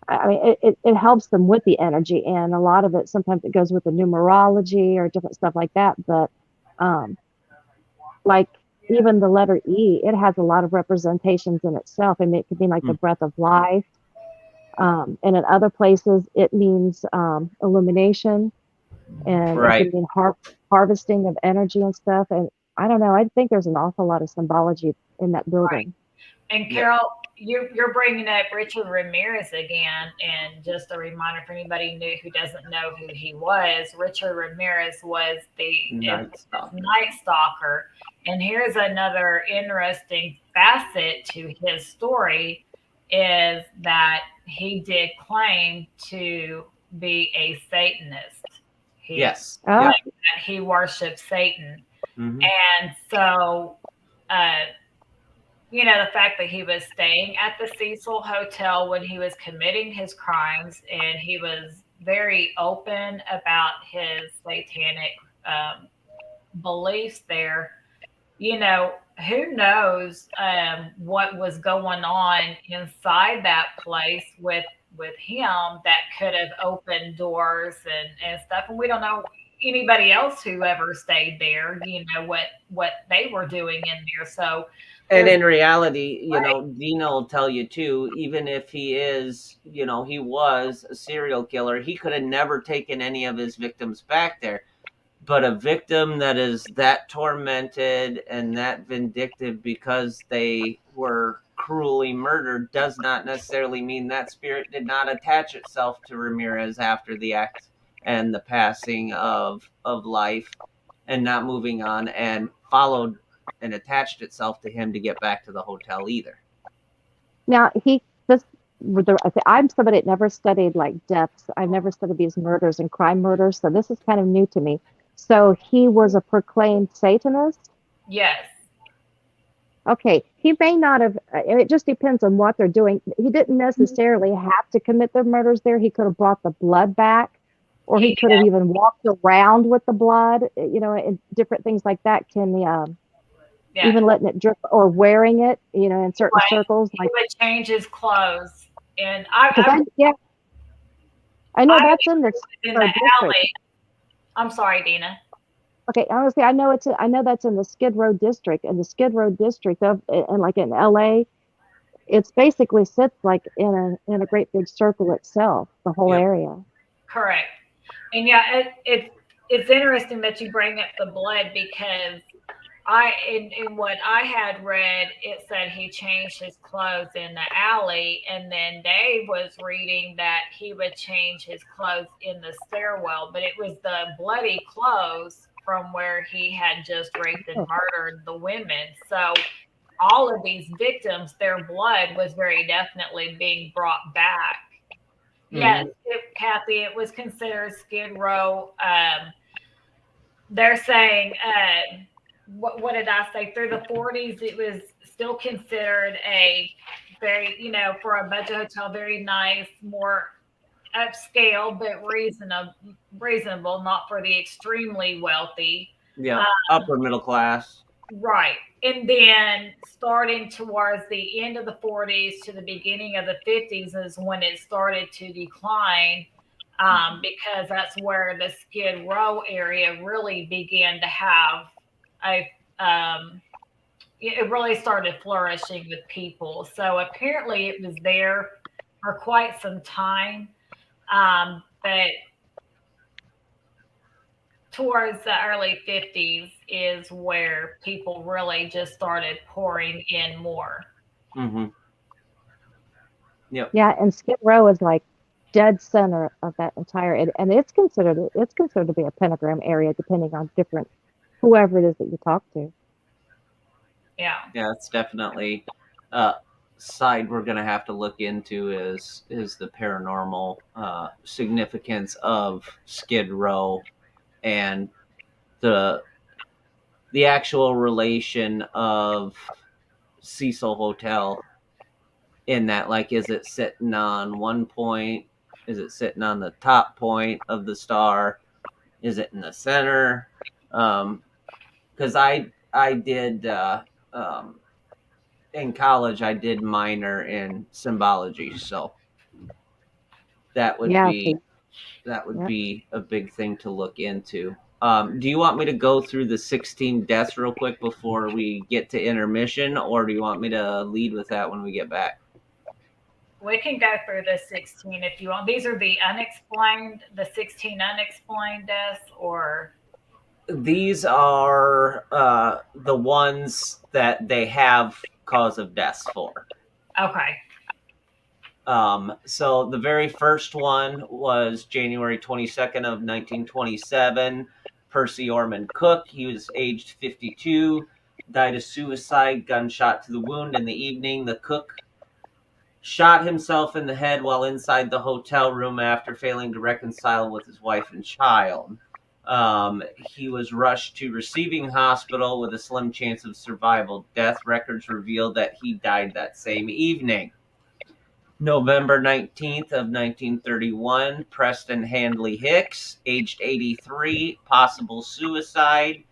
I mean, it helps them with the energy, and a lot of it, sometimes it goes with the numerology or different stuff like that. But like even the letter E, it has a lot of representations in itself. I mean, it could be like the breath of life. And in other places, it means illumination, and it could mean harvesting of energy and stuff. And I don't know, I think there's an awful lot of symbology in that building. And Carol, you're bringing up Richard Ramirez again, and just a reminder for anybody who doesn't know who he was. Richard Ramirez was the Night Stalker. And here's another interesting facet to his story, is that he did claim to be a Satanist. He worshipped Satan. And so the fact that he was staying at the Cecil Hotel when he was committing his crimes, and he was very open about his satanic beliefs there, who knows what was going on inside that place with him that could have opened doors and stuff. And we don't know anybody else who ever stayed there, what they were doing in there. So And there's in reality, Dina will tell you too, even if he is, he was a serial killer, he could have never taken any of his victims back there. But a victim that is that tormented and that vindictive because they were cruelly murdered does not necessarily mean that spirit did not attach itself to Ramirez after the act and the passing of life, and not moving on and followed and attached itself to him to get back to the hotel either. Now I'm somebody that never studied like deaths. I've never studied these murders and crime murders, so this is kind of new to me. So he was a proclaimed Satanist. yes. Okay, he may not have. It just depends on what they're doing. He didn't necessarily have to commit the murders there. He could have brought the blood back, or he could have even walked around with the blood. And different things like that can Yeah. even letting it drip or wearing it. In certain Right. circles, He like would change his clothes. And I know I that's in the in Skid Row the district. alley. I'm sorry, Dina. Okay, I was say I know that's in the Skid Row district, and the Skid Row district and like in LA, it's basically sits like in a great big circle itself, the whole Yep. area. Correct. And yeah, it's interesting that you bring up the blood because in what I had read, it said he changed his clothes in the alley, and then Dave was reading that he would change his clothes in the stairwell, but it was the bloody clothes from where he had just raped and murdered the women. So all of these victims, their blood was very definitely being brought back. Yes, Kathy, it was considered Skid Row. They're saying, what did I say? Through the 40s, it was still considered a very, for a budget hotel, very nice, more upscale, but reasonable, not for the extremely wealthy. Yeah, upper middle class. Right. And then starting towards the end of the 40s to the beginning of the 50s is when it started to decline, because that's where the Skid Row area really began to have a, it really started flourishing with people. So apparently it was there for quite some time. But towards the early 50s is where people really just started pouring in more. Mm-hmm. Yep. Yeah, and Skid Row is like dead center of that entire, and it's considered to be a pentagram area, depending on different whoever it is that you talk to. Yeah. Yeah, it's definitely a side we're going to have to look into is the paranormal significance of Skid Row and the actual relation of Cecil Hotel in that, like, is it sitting on one point? Is it sitting on the top point of the star? Is it in the center? Because I did in college, I did minor in symbology, so that would Yeah, be a big thing to look into. Do you want me to go through the 16 deaths real quick before we get to intermission, or do you want me to lead with that when we get back? We can go through the 16 if you want. These are the 16 unexplained deaths, or These are the ones that they have cause of deaths for. okay. So the very first one was January 22nd of 1927. Percy Orman Cook. He was aged 52, died of suicide, gunshot to the wound in the evening. The cook shot himself in the head while inside the hotel room after failing to reconcile with his wife and child. He was rushed to receiving hospital with a slim chance of survival. Death records revealed that he died that same evening. November 19th of 1931, Preston Handley Hicks, aged 83, possible suicide.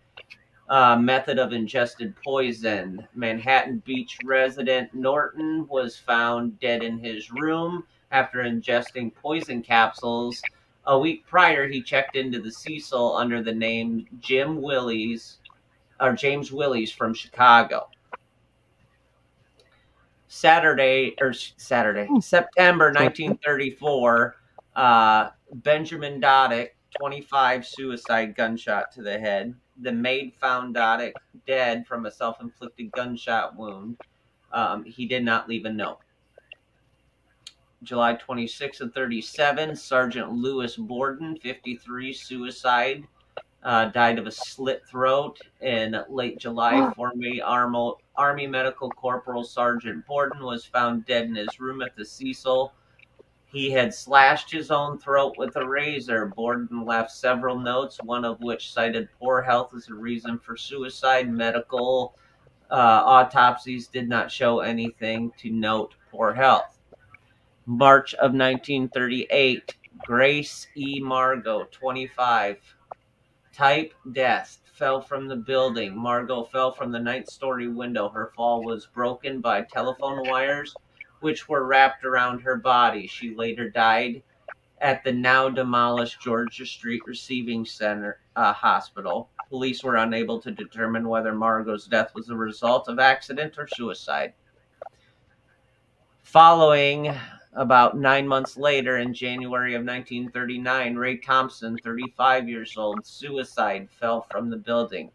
Method of ingested poison. Manhattan Beach resident Norton was found dead in his room after ingesting poison capsules. A week prior, he checked into the Cecil under the name James Willies from Chicago. September 1934, Benjamin Doddick, 25, suicide, gunshot to the head. The maid found Doddick dead from a self-inflicted gunshot wound. He did not leave a note. July 26 and 37, Sergeant Lewis Borden, 53, suicide, died of a slit throat. In late July, former Army Medical Corporal Sergeant Borden was found dead in his room at the Cecil. He had slashed his own throat with a razor. Borden left several notes, one of which cited poor health as a reason for suicide. Medical autopsies did not show anything to note poor health. March of 1938, Grace E. Margot, 25, type death, fell from the building. Margot fell from the 9th-story window. Her fall was broken by telephone wires, which were wrapped around her body. She later died at the now demolished Georgia Street Receiving Center hospital. Police were unable to determine whether Margot's death was a result of accident or suicide. Following, about 9 months later, in January of 1939, Ray Thompson, 35 years old, suicide, fell from the building.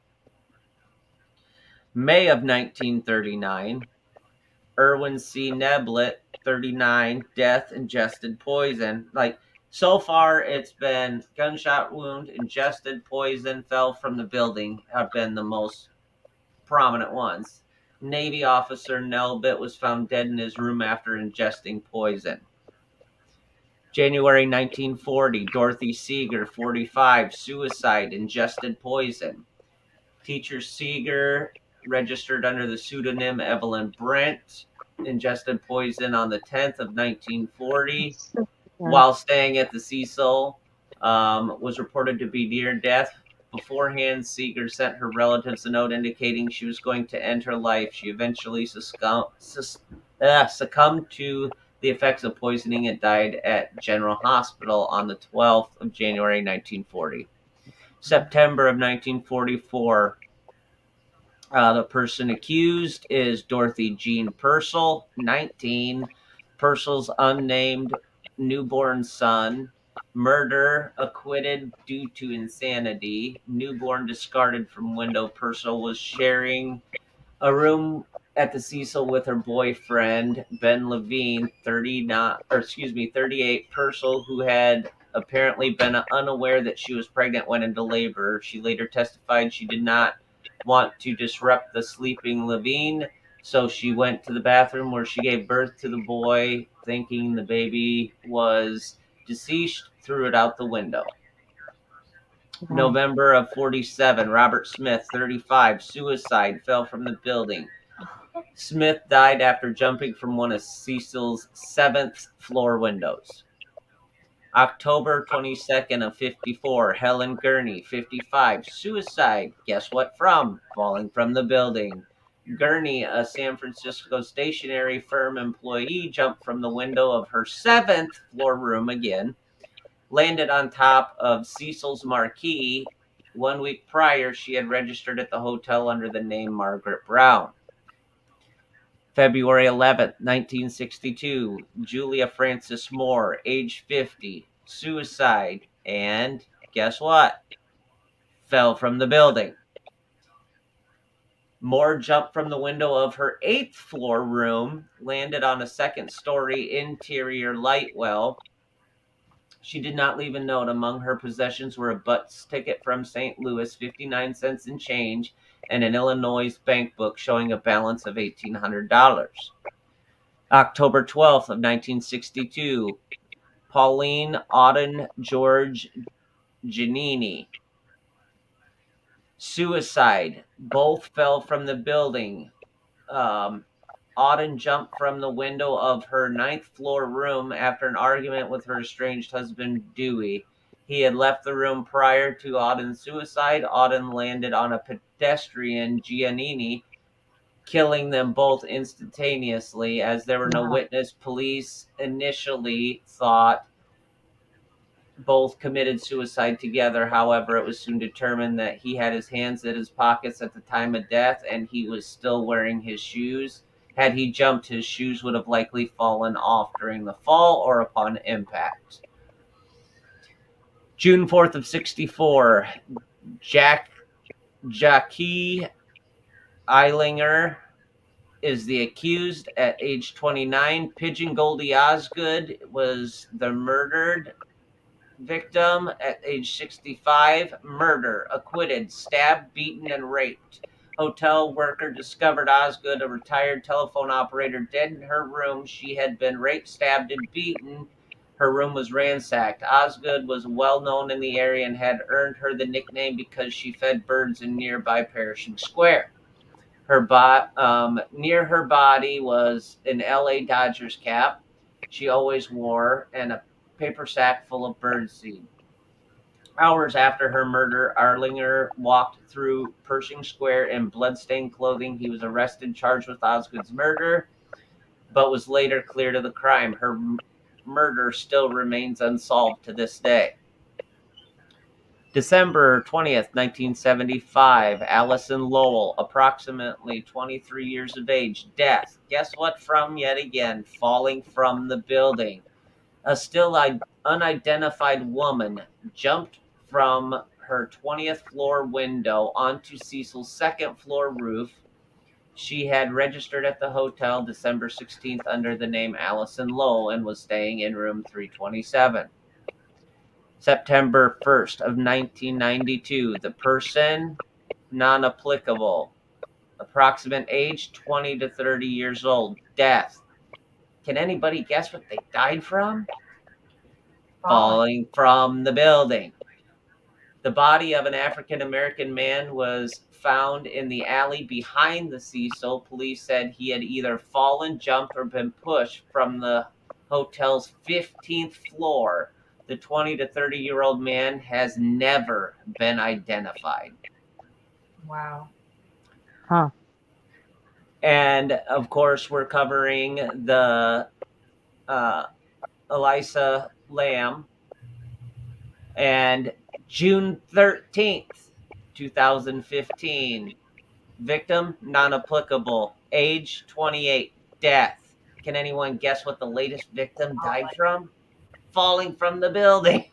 May of 1939, Irwin C. Neblett, 39, death, ingested poison. So far, it's been gunshot wound, ingested poison, fell from the building have been the most prominent ones. Navy officer Nelbit was found dead in his room after ingesting poison. January 1940, Dorothy Seeger, 45, suicide, ingested poison. Teacher Seeger, registered under the pseudonym Evelyn Brent, ingested poison on the 10th of 1940 while staying at the Cecil. Was reported to be near death. Beforehand, Seeger sent her relatives a note indicating she was going to end her life. She eventually succumbed to the effects of poisoning and died at General Hospital on the 12th of January 1940. September of 1944, the person accused is Dorothy Jean Purcell, 19. Purcell's unnamed newborn son. Murder, acquitted due to insanity. Newborn discarded from window. Purcell was sharing a room at the Cecil with her boyfriend, Ben Levine, 38. Purcell, who had apparently been unaware that she was pregnant, went into labor. She later testified she did not want to disrupt the sleeping Levine, so she went to the bathroom where she gave birth to the boy, thinking the baby was deceased, threw it out the window. November of 47, Robert Smith, 35, suicide, fell from the building. Smith died after jumping from one of Cecil's 7th floor windows. October 22nd of 54, Helen Gurney, 55, suicide. Guess what from? Falling from the building. Gurney, a San Francisco stationery firm employee, jumped from the window of her 7th floor room again, landed on top of Cecil's marquee. 1 week prior, she had registered at the hotel under the name Margaret Brown. February 11th, 1962, Julia Frances Moore, age 50, suicide, and guess what? Fell from the building. Moore jumped from the window of her 8th floor room, landed on a 2nd-story interior light well. She did not leave a note. Among her possessions were a bus ticket from St. Louis, 59 cents in change, and an Illinois bank book showing a balance of $1,800. October 12th of 1962, Pauline Auden George Giannini, suicide. Both fell from the building. Auden jumped from the window of her 9th floor room after an argument with her estranged husband, Dewey. He had left the room prior to Auden's suicide. Auden landed on a pedestrian, Giannini, killing them both instantaneously. As there were no Wow. witness, police initially thought both committed suicide together. However, it was soon determined that he had his hands in his pockets at the time of death and he was still wearing his shoes. Had he jumped, his shoes would have likely fallen off during the fall or upon impact. June 4th of 64, Jackie Eilinger is the accused at age 29. Pigeon Goldie Osgood was the murdered victim at age 65. Murder, acquitted, stabbed, beaten, and raped. Hotel worker discovered Osgood, a retired telephone operator, dead in her room. She had been raped, stabbed, and beaten. Her room was ransacked. Osgood was well known in the area and had earned her the nickname because she fed birds in nearby Pershing Square. Near her body was an LA Dodgers cap she always wore and a paper sack full of birdseed. Hours after her murder, Arlinger walked through Pershing Square in bloodstained clothing. He was arrested, charged with Osgood's murder, but was later cleared of the crime. Her murder still remains unsolved to this day. December 20th, 1975, Allison Lowell, approximately 23 years of age, death. Guess what from yet again? Falling from the building. A still unidentified woman jumped from her 20th floor window onto Cecil's second floor roof. She had registered at the hotel December 16th under the name Allison Lowell and was staying in room 327. September 1st of 1992, the person non-applicable, approximate age 20 to 30 years old, death. Can anybody guess what they died from? Falling from the building. The body of an African-American man was found in the alley behind the Cecil. Police said he had either fallen, jumped, or been pushed from the hotel's 15th floor. The 20 to 30-year-old man has never been identified. Wow. Huh. And, of course, we're covering the Elisa Lamb. And June 13th, 2015, victim non-applicable, age 28, death. Can anyone guess what the latest victim died from? Falling from the building.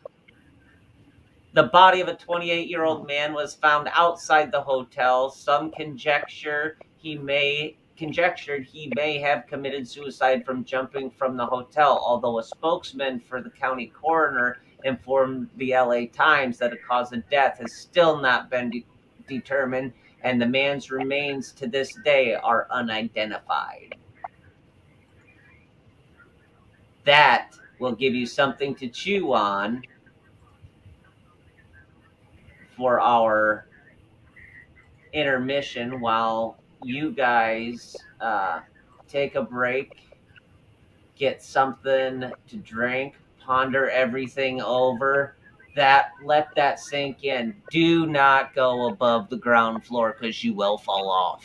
The body of a 28-year-old man was found outside the hotel. Some conjectured he may have committed suicide from jumping from the hotel, although a spokesman for the county coroner informed the LA Times that a cause of death has still not been determined, and the man's remains to this day are unidentified. That will give you something to chew on for our intermission while you guys take a break, get something to drink, ponder everything over. Let that sink in. Do not go above the ground floor because you will fall off.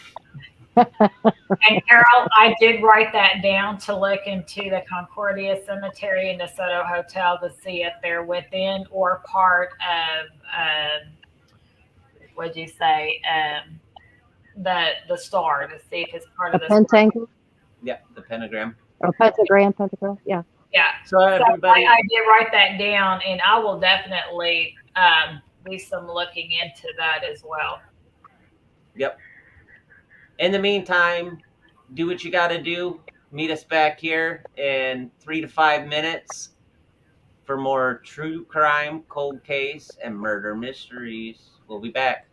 And Carol, I did write that down to look into the Concordia Cemetery and DeSoto Hotel to see if they're within or part of, what'd you say, the star, to see if it's part A of the pentagram Yeah, the pentagram. or pentagram, yeah. Yeah. So everybody, I did write that down, and I will definitely do some looking into that as well. Yep. In the meantime, do what you got to do. Meet us back here in 3 to 5 minutes for more true crime, cold case, and murder mysteries. We'll be back.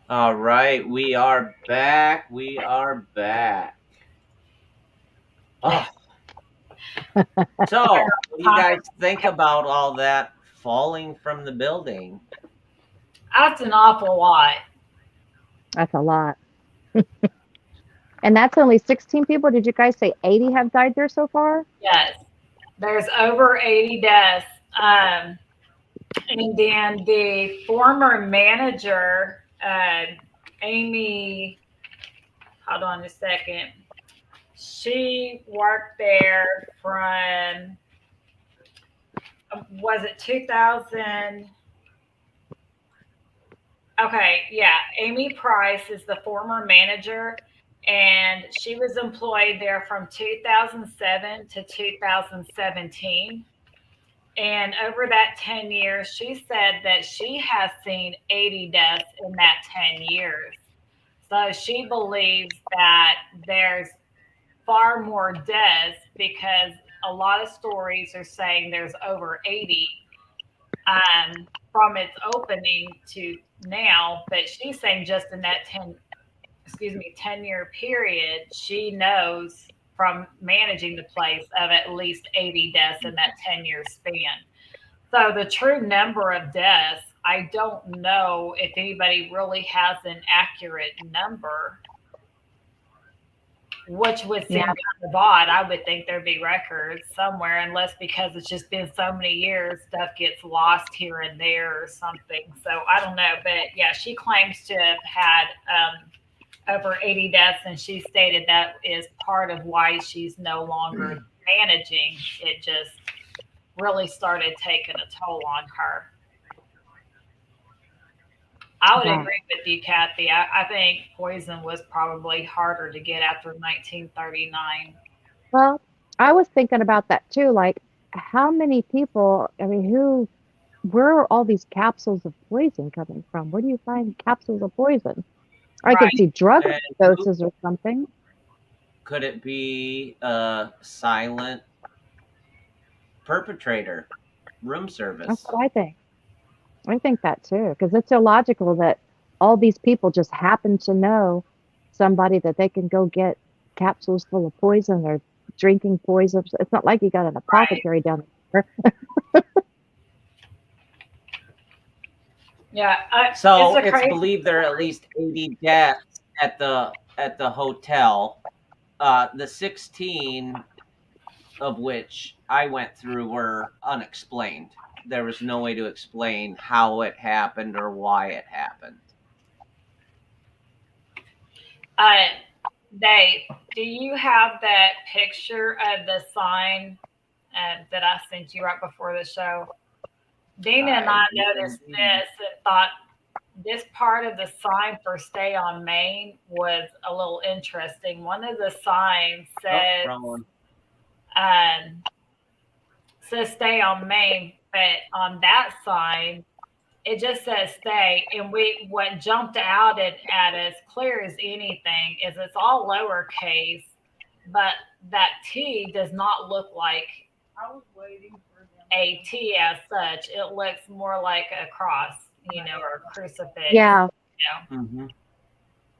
All right, we are back. We are back. Oh, so what do you guys think about all that falling from the building? That's an awful lot. That's a lot. And that's only 16 people. Did you guys say 80 have died there so far? Yes. There's over 80 deaths. And then the former manager, Amy, hold on a second. She worked there from, was it 2000? Okay, yeah. Amy Price is the former manager, and she was employed there from 2007 to 2017. And over that 10 years, she said that she has seen 80 deaths in that 10 years. So she believes that there's far more deaths because a lot of stories are saying there's over 80 from its opening to now. But she's saying just in that 10-year period, she knows from managing the place of at least 80 deaths in that 10-year span. So the true number of deaths, I don't know if anybody really has an accurate number, which would seem kind of odd. I would think there'd be records somewhere, unless because it's just been so many years, stuff gets lost here and there or something. So I don't know. But yeah, she claims to have had over 80 deaths, and she stated that is part of why she's no longer managing. It just really started taking a toll on her. I would agree with you, Kathy. I think poison was probably harder to get after 1939. Well, I was thinking about that too. Like, how many people, I mean, where are all these capsules of poison coming from? Where do you find capsules of poison? I could see drug doses or something. Could it be a silent perpetrator, room service? That's what I think. I think that too, because it's illogical that all these people just happen to know somebody that they can go get capsules full of poison or drinking poison. It's not like you got an apothecary down there. Yeah. So it's believed there are at least 80 deaths at the hotel. The 16 of which I went through were unexplained. There was no way to explain how it happened or why it happened. Dave, do you have that picture of the sign that I sent you right before the show? Dina and I noticed this and thought this part of the sign for Stay on Main was a little interesting. One of the signs says, says Stay on Main, but on that sign, it just says stay. And what jumped out at us clear as anything is it's all lowercase, but that T does not look like a T as such. It looks more like a cross, or a crucifix. Yeah. Mm-hmm.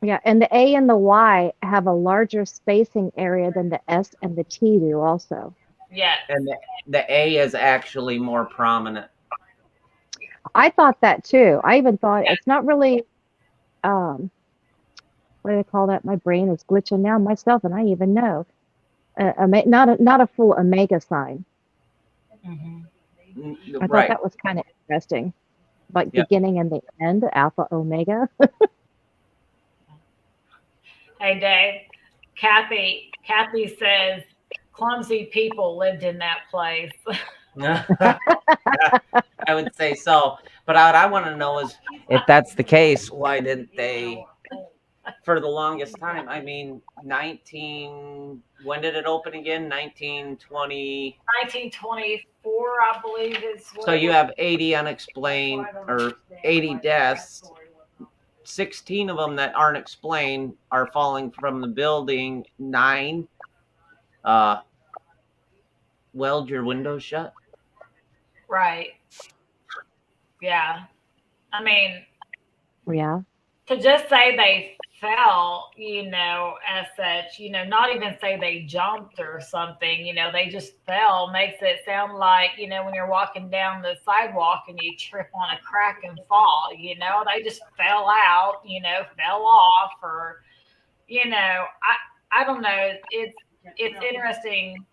Yeah, and the A and the Y have a larger spacing area than the S and the T do also. Yeah. And the A is actually more prominent. I thought that too. I even thought it's not really, what do they call that? My brain is glitching now myself, and I even know. Not a full omega sign. Mm-hmm. I thought that was kind of interesting. Like beginning and the end, alpha, omega. Hey, Dave. Kathy says clumsy people lived in that place. I would say so. But what I want to know is, if that's the case, why didn't they, for the longest time, I mean, when did it open again? 1920? 1924, I believe is what. So you have 80 unexplained, or 80 deaths. 16 of them that aren't explained are falling from the building. 9, weld your windows shut. Right. Yeah. I mean. Yeah. to just say they fell, as such, not even say they jumped or something, they just fell makes it sound like, when you're walking down the sidewalk and you trip on a crack and fall, they just fell out, fell off, or, I don't know. It's interesting.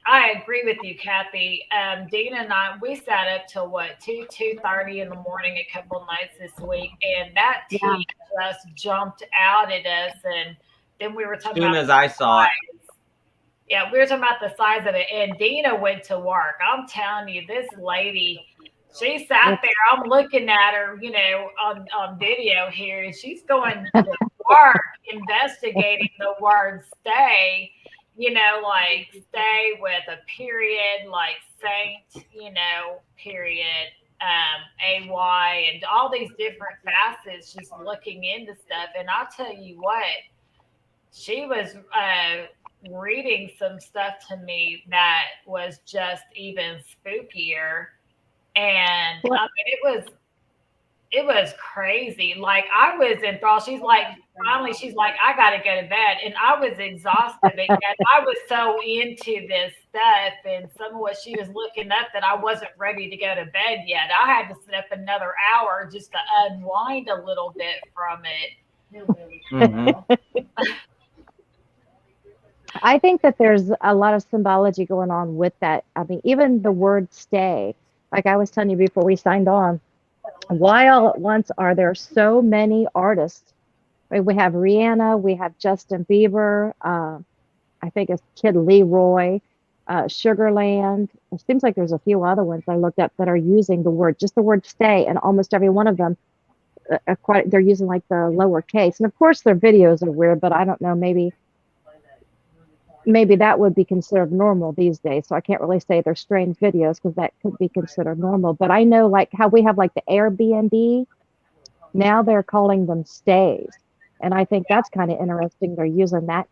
I agree with you, Kathy. Dina and I, we sat up till what, 2:30 in the morning a couple of nights this week, and that Yeah. tea just jumped out at us. And then we were As talking soon about as I saw it, yeah, we were talking about the size of it. And Dina went to work. I'm telling you, this lady, she sat there. I'm looking at her, on video here, and she's going to work investigating the word stay, like stay with a period, like saint, period, AY, and all these different facets, just looking into stuff. And I'll tell you what, she was reading some stuff to me that was just even spookier. And Well, I mean, it was crazy. Like, I was enthralled. She's like, finally, she's like, I got to go to bed. And I was exhausted, but yet I was so into this stuff and some of what she was looking up that I wasn't ready to go to bed yet. I had to sit up another hour just to unwind a little bit from it. Mhm. I think that there's a lot of symbology going on with that. I mean, even the word stay, like I was telling you before we signed on, why all at once are there so many artists? I mean, we have Rihanna, we have Justin Bieber, I think it's Kid Leroy, Sugarland. It seems like there's a few other ones I looked up that are using just the word stay, and almost every one of them, they're using like the lowercase. And of course, their videos are weird, but I don't know, maybe that would be considered normal these days. So I can't really say they're strange videos because that could be considered normal. But I know like how we have like the Airbnb, now they're calling them stays. And I think that's kind of interesting. They're using that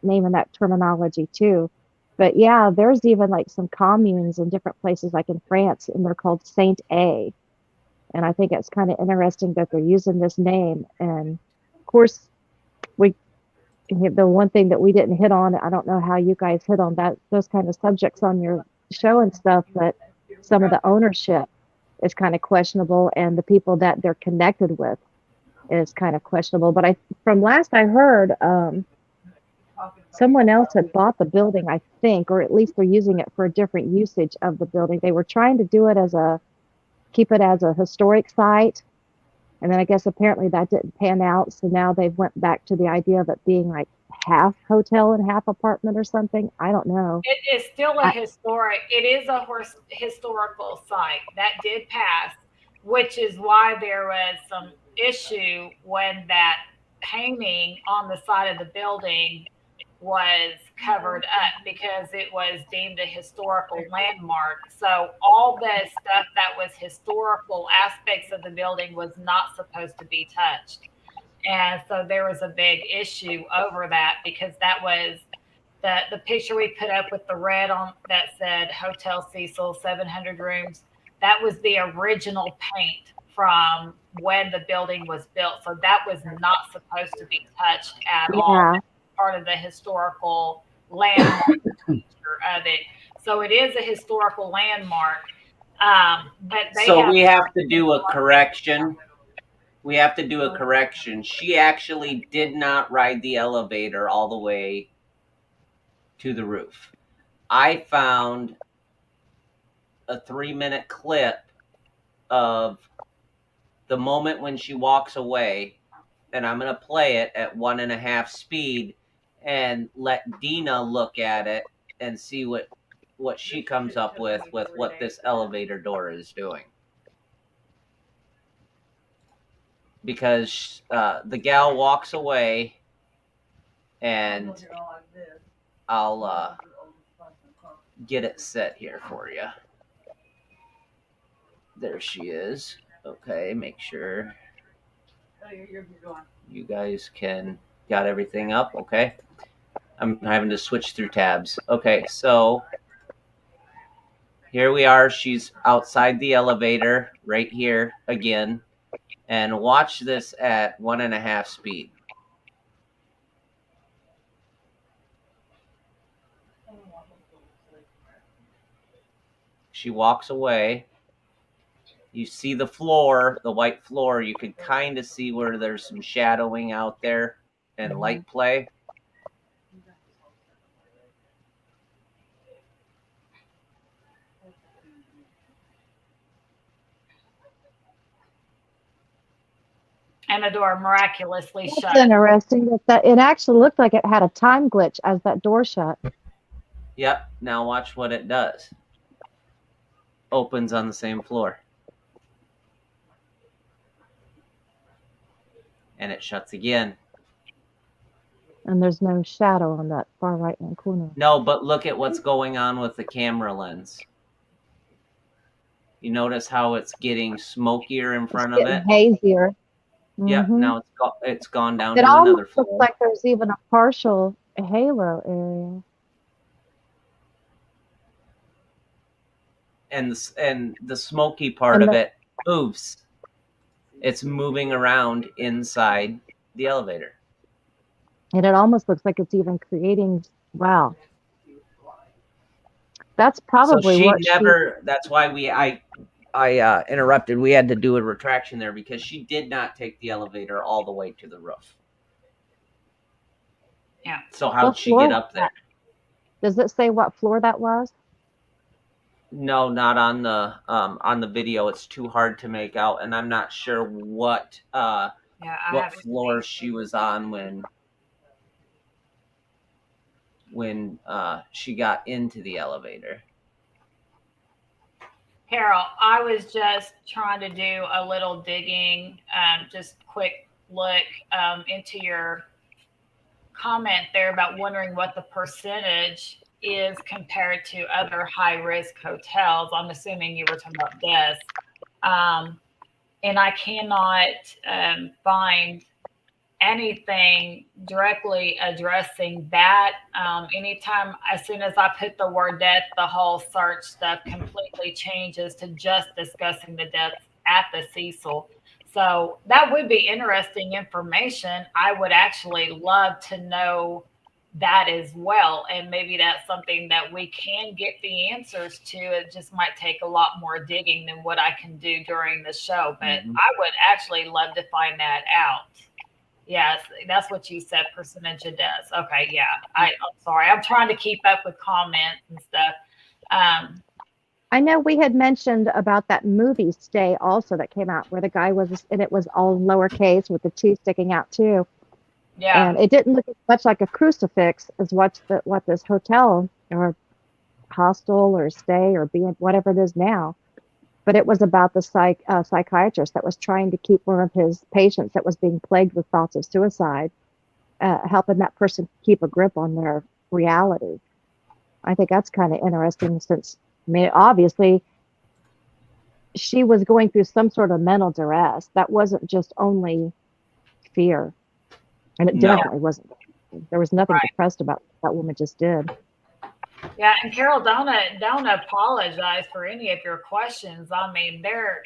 name and that terminology too. But yeah, there's even like some communes in different places like in France, and they're called Saint A. And I think it's kind of interesting that they're using this name. And of course, we the one thing that we didn't hit on, I don't know how you guys hit on those kind of subjects on your show and stuff, but some of the ownership is kind of questionable, and the people that they're connected with is kind of questionable. But from last I heard, someone else had bought the building, I think, or at least they're using it for a different usage of the building. They were trying to do it keep it as a historic site, and then I guess apparently that didn't pan out. So now they've went back to the idea of it being like half hotel and half apartment or something. I don't know. It is still it is a historical site that did pass, which is why there was some issue when that painting on the side of the building was covered up because it was deemed a historical landmark. So all the stuff that was historical aspects of the building was not supposed to be touched. And so there was a big issue over that because that was the picture we put up with the red on that said Hotel Cecil 700 rooms. That was the original paint from when the building was built. So that was not supposed to be touched at all. Yeah. Part of the historical landmark feature of it. So it is a historical landmark. But we have to do a correction. We have to do a correction. She actually did not ride the elevator all the way to the roof. I found a 3-minute clip of the moment when she walks away, and I'm going to play it at 1.5 speed and let Dina look at it and see what she comes up with what this elevator door is doing. Because the gal walks away, and I'll get it set here for you. There she is. Okay, make sure you guys got everything up. Okay, I'm having to switch through tabs. Okay, so here we are. She's outside the elevator right here again. And watch this at 1.5 speed. She walks away. You see the floor, the white floor. You can kind of see where there's some shadowing out there and light play. And the door miraculously That's shut. interesting. That it actually looked like it had a time glitch as that door shut. Yep. Now watch what it does. Opens on the same floor. And it shuts again. And there's no shadow on that far right-hand corner. No, but look at what's going on with the camera lens. You notice how it's getting smokier in front of it? Hazier. Yep, Mhm. now it's gone down It to another almost floor. looks like there's even a partial halo area. And the smoky part of it moves. It's moving around inside the elevator. And it almost looks like it's even creating, wow. That's probably so what that's why I interrupted. We had to do a retraction there because she did not take the elevator all the way to the roof. Yeah. So how'd she get up there? Does it say what floor that was? No, not on the video. It's too hard to make out, and I'm not sure what floor she was on when she got into the elevator. Carol, I was just trying to do a little digging, just quick look into your comment there about wondering what the percentage is compared to other high-risk hotels. I'm assuming you were talking about this. And I cannot find anything directly addressing that. Anytime, as soon as I put the word death, the whole search stuff completely changes to just discussing the deaths at the Cecil. So that would be interesting information. I would actually love to know that as well. And maybe that's something that we can get the answers to. It just might take a lot more digging than what I can do during the show. But I would actually love to find that out. Yes, that's what you said, percentage of deaths. Okay, yeah. I'm sorry. I'm trying to keep up with comments and stuff. I know we had mentioned about that movie Stay also that came out where the guy was, and it was all lowercase with the T sticking out too. Yeah. And it didn't look as much like a crucifix as what this hotel or hostel or stay or being whatever it is now. But it was about the psychiatrist that was trying to keep one of his patients that was being plagued with thoughts of suicide, helping that person keep a grip on their reality. I think that's kind of interesting since, I mean, obviously she was going through some sort of mental duress. That wasn't just only fear. And it definitely wasn't. There was nothing depressed about what that woman just did. Yeah, and Carol, don't apologize for any of your questions. I mean, they're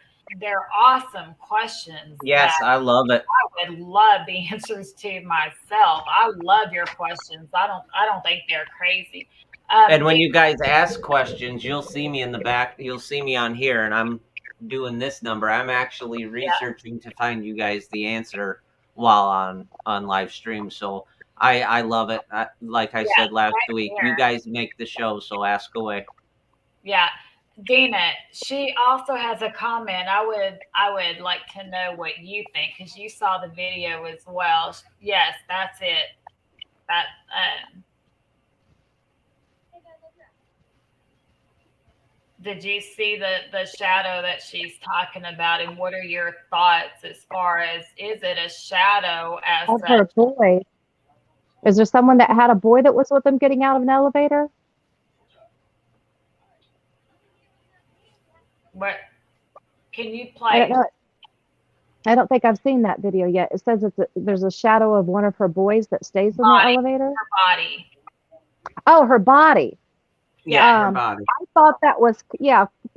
awesome questions. Yes, I love it. I would love the answers to myself. I love your questions. I don't think they're crazy. And when you guys ask questions, you'll see me in the back. You'll see me on here, and I'm doing this number. I'm actually researching to find you guys the answer while on live stream. So I love it. Like I said last week, you guys make the show, so ask away. Yeah. Dina, she also has a comment. I would like to know what you think because you saw the video as well. Yes, that's it. That did you see the shadow that she's talking about, and what are your thoughts as far as, is it a shadow as of her boy? Is there someone that had a boy that was with them getting out of an elevator? What can you play? I don't think I've seen that video yet. It says there's a shadow of one of her boys that stays in the elevator. Her body. Oh, her body. Yeah, her body. I thought that was,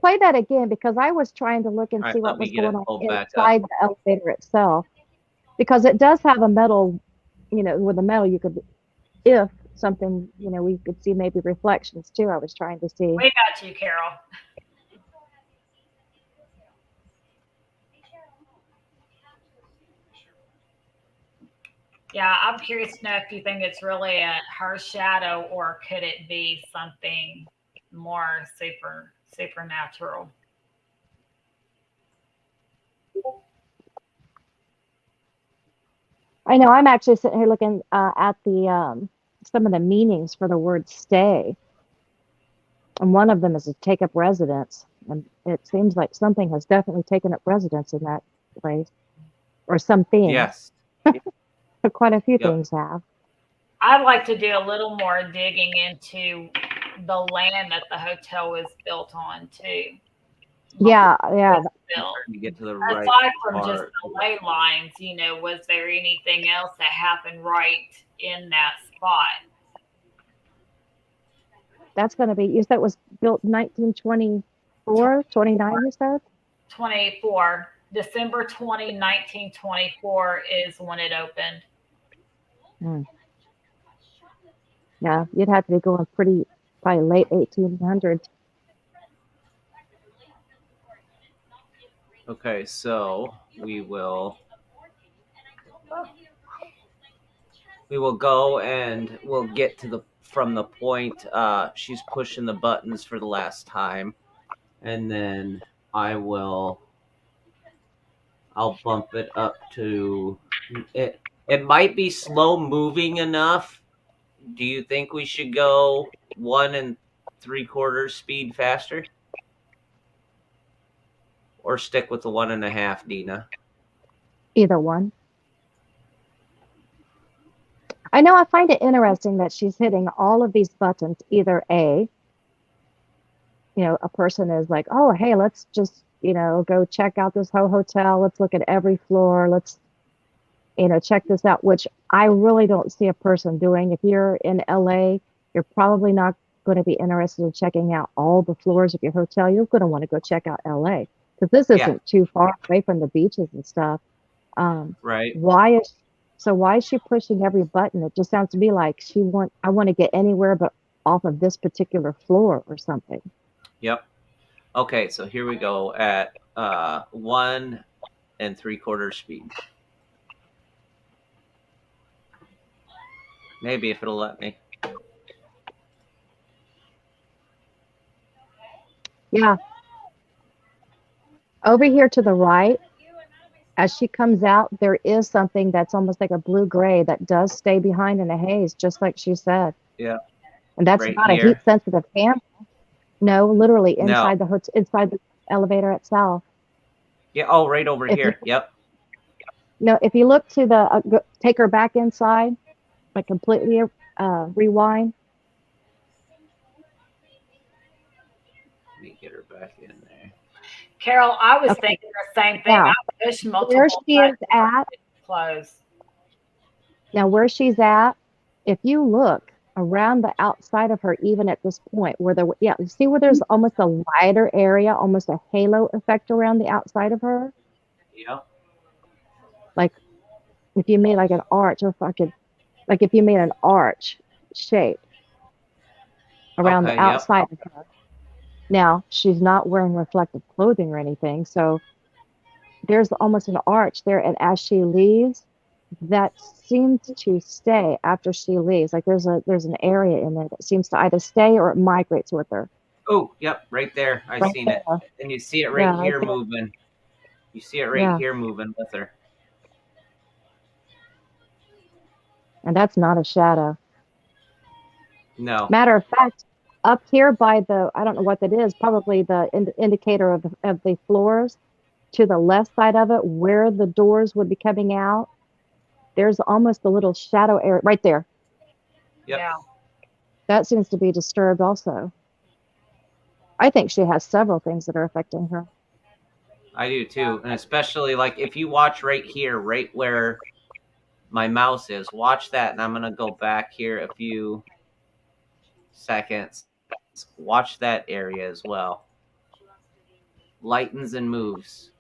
play that again because I was trying to look and All right, see let what me was get it going on pulled back up. inside the elevator itself. Because it does have a metal, with the metal you could, if something, we could see maybe reflections too. I was trying to see. We got you, Carol. Yeah, I'm curious to know if you think it's really her shadow or could it be something more supernatural? I know I'm actually sitting here looking at the some of the meanings for the word stay. And one of them is to take up residence. And it seems like something has definitely taken up residence in that place, or something. Yes. But quite a few Yep. things have. I'd like to do a little more digging into the land that the hotel was built on too. Yeah, Built. To get to the right Aside from just part. the ley lines, was there anything else that happened right in that spot? that's going to be, you said it was built 1924, 29, you said? 24. December 20, 1924 is when it opened. Hmm. Yeah, you'd have to be going probably late 1800s. Okay, so we will go and we'll get to from the point she's pushing the buttons for the last time, and then I'll bump it up to it. It might be slow moving enough. Do you think we should go 1 3/4 speed faster, or stick with the 1.5, Dina? Either one. I know I find it interesting that she's hitting all of these buttons. Either A, a person is like, oh, hey, let's just, go check out this whole hotel. Let's look at every floor. Let's, check this out, which I really don't see a person doing. If you're in LA, you're probably not going to be interested in checking out all the floors of your hotel. You're going to want to go check out LA because this isn't too far away from the beaches and stuff. Right. Why is she pushing every button? It just sounds to me like I want to get anywhere but off of this particular floor or something. Yep. Okay, so here we go at 1 3/4 speed. Maybe if it'll let me. Yeah. Over here to the right, as she comes out, there is something that's almost like a blue-gray that does stay behind in a haze, just like she said. Yeah. And that's Right not here. a heat-sensitive camera. No, literally inside No. inside the elevator itself. Yeah. Oh, right over here. Yep. No, if you look to the take her back inside, like completely rewind. Let me get her back in there. Carol, I was thinking the same thing. Now, I pushed multiple where she is at, close. now where she's at, if you look around the outside of her, even at this point, you see where there's almost a lighter area, almost a halo effect around the outside of her? Yeah. Like if you made like an arch, or if you made an arch shape around the outside of her. Now, she's not wearing reflective clothing or anything, so there's almost an arch there, and as she leaves, that seems to stay after she leaves. Like there's an area in there that seems to either stay or it migrates with her. Oh, yep, right there. I seen it. And you see it right here moving. You see it right here moving with her. And that's not a shadow. No. Matter of fact, up here by I don't know what that is, probably the indicator of the floors, to the left side of it, where the doors would be coming out, there's almost a little shadow area right there. Yep. Yeah. That seems to be disturbed also. I think she has several things that are affecting her. I do too. And especially like if you watch right here, right where my mouse is, watch that. And I'm going to go back here a few seconds. Watch that area as well. lightens and moves.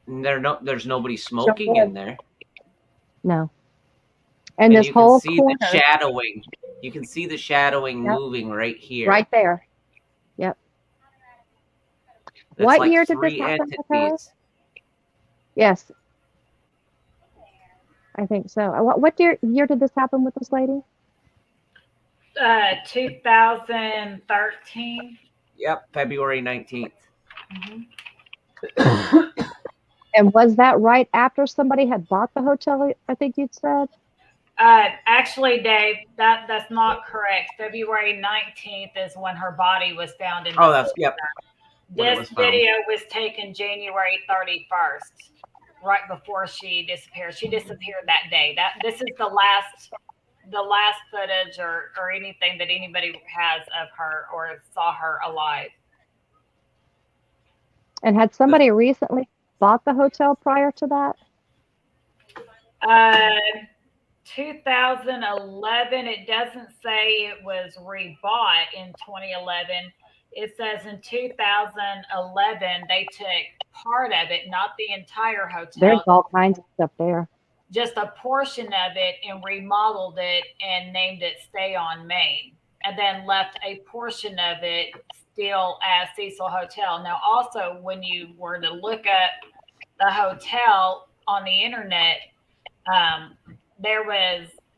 And there's nobody smoking in there. No. And And this you can whole see corner, the shadowing. You can see the shadowing Yep. moving right here. right there. Yep. That's What like year did this 3 happen with her? entities. Yes, I think so. What year did this happen with this lady? 2013. Yep, February 19th. And was that right after somebody had bought the hotel? I think you'd said. Actually, Dave, that's not correct. February 19th is when her body was found in the Oh, that's yep. when it This was found. video was taken January 31st, right before she disappeared. She disappeared that day. This is the last footage or anything that anybody has of her or saw her alive. And had somebody recently bought the hotel prior to that? 2011, it doesn't say it was rebought in 2011. It says in 2011 they took part of it, not the entire hotel. There's all kinds of stuff there. Just a portion of it, and remodeled it and named it Stay on Main, and then left a portion of it still as Cecil Hotel. Now, also, when you were to look up the hotel on the internet,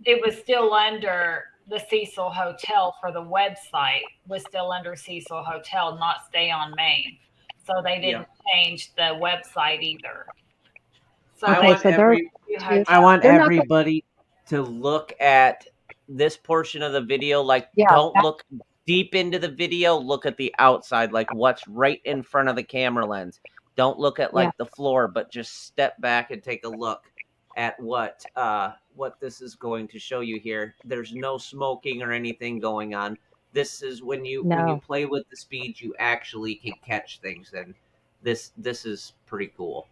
it was still under the Cecil Hotel for the website, was still under Cecil Hotel, not Stay on Main. So they didn't change the website either. So I want everybody to look at this portion of the video. Like, don't look deep into the video. Look at the outside, like what's right in front of the camera lens. Don't look at like the floor, but just step back and take a look at what this is going to show you here. There's no smoking or anything going on. This is when you play with the speed, you actually can catch things, and this is pretty cool.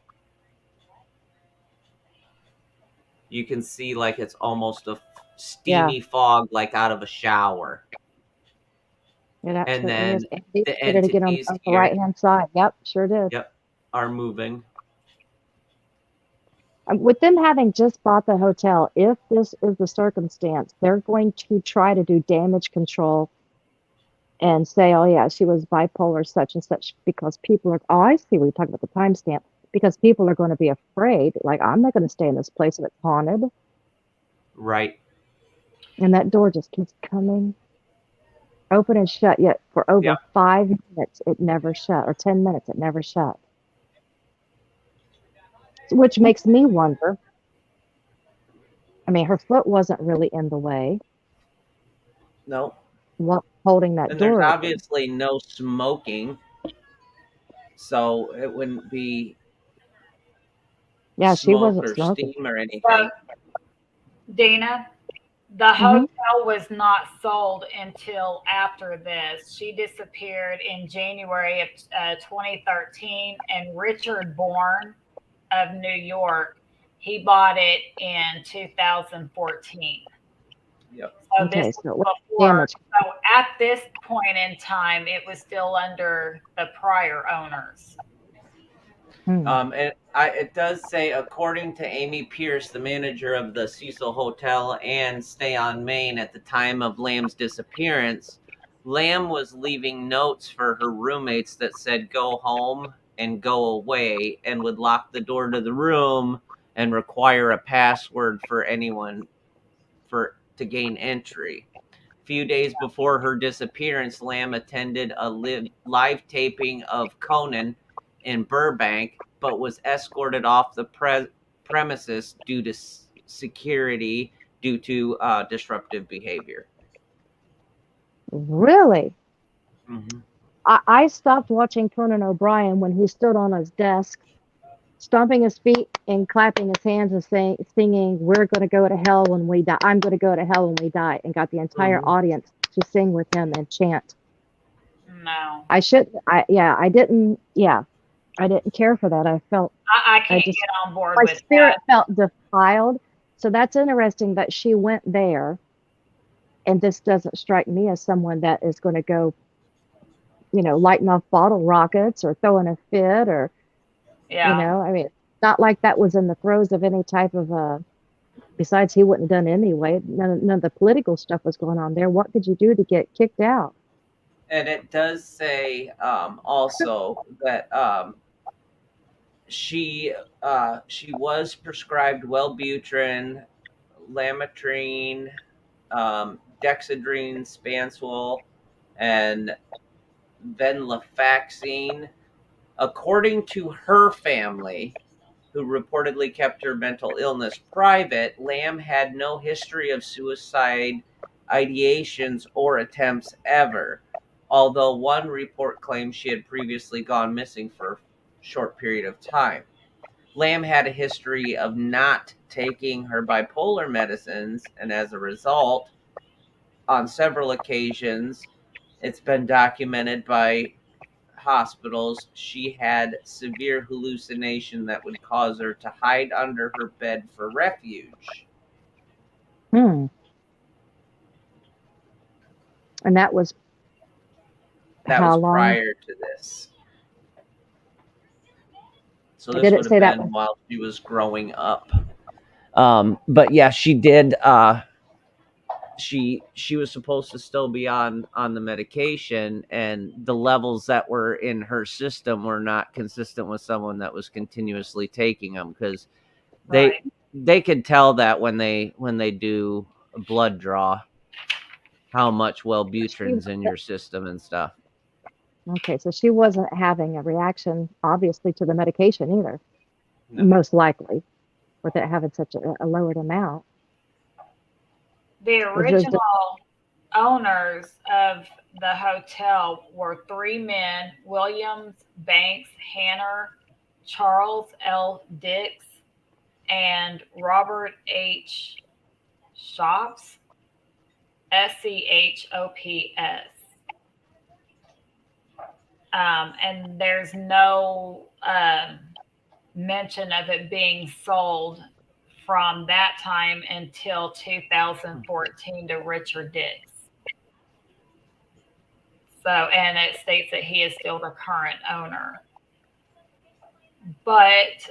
You can see like it's almost a steamy fog, like out of a shower. And then the entities on the right hand side. Yep, sure did. Yep, are moving. With them having just bought the hotel, if this is the circumstance, they're going to try to do damage control and say, oh yeah, she was bipolar such and such, because people are, oh, I see what you're talking about, the timestamp, because people are going to be afraid, like, I'm not going to stay in this place if it's haunted. Right. And that door just keeps coming open and shut, yet for over 5 minutes it never shut, or 10 minutes it never shut. Which makes me wonder, I mean, her foot wasn't really in the way. No. What holding that and door? There's obviously no smoking, so it wouldn't be she wasn't or smoking. Steam or anything. Dina, the hotel was not sold until after this. She disappeared in January of 2013, and Richard Bourne of New York, he bought it in 2014. Yep. So okay, this so was before. So at this point in time, it was still under the prior owners. And it does say, according to Amy Pierce, the manager of the Cecil Hotel and Stay on Main at the time of Lamb's disappearance, Lamb was leaving notes for her roommates that said go home and go away, and would lock the door to the room and require a password for anyone to gain entry. A few days before her disappearance, Lamb attended a live taping of Conan in Burbank, but was escorted off the premises due to security, due to disruptive behavior. Really? Mm-hmm. I stopped watching Conan O'Brien when he stood on his desk, stomping his feet and clapping his hands and singing, "We're going to go to hell when we die. I'm going to go to hell when we die," and got the entire audience to sing with him and chant. No. I didn't care for that. I felt I can't get on board with that. My spirit felt defiled. So that's interesting that she went there, and this doesn't strike me as someone that is going to go lighting off bottle rockets or throwing a fit or, Yeah. I mean, not like that was in the throes of any type of, besides he wouldn't have done anyway. None of the political stuff was going on there. What could you do to get kicked out? And it does say also that she was prescribed Wellbutrin, Lamotrigine, Dexedrine, Spansol, and venlafaxine. According to her family, who reportedly kept her mental illness private, Lamb had no history of suicide ideations or attempts ever, although one report claims she had previously gone missing for a short period of time. Lamb had a history of not taking her bipolar medicines, and as a result, on several occasions, it's been documented by hospitals, she had severe hallucination that would cause her to hide under her bed for refuge. Hmm. And that was That how was long? prior to this. So I this didn't would have say that been was. while she was growing up. But yeah, she did. She was supposed to still be on the medication, and the levels that were in her system were not consistent with someone that was continuously taking them, because they Right. they could tell that when they do a blood draw how much Wellbutrin's in your system and stuff. Okay, so she wasn't having a reaction, obviously, to the medication either, No. most likely, with it having such a lowered amount. The It's just, original owners of the hotel were three men: Williams, Banks, Hanner, Charles L. Dix, and Robert H. Shops, Schops. And there's no mention of it being sold from that time until 2014 to Richard Dix. So, and it states that he is still the current owner. But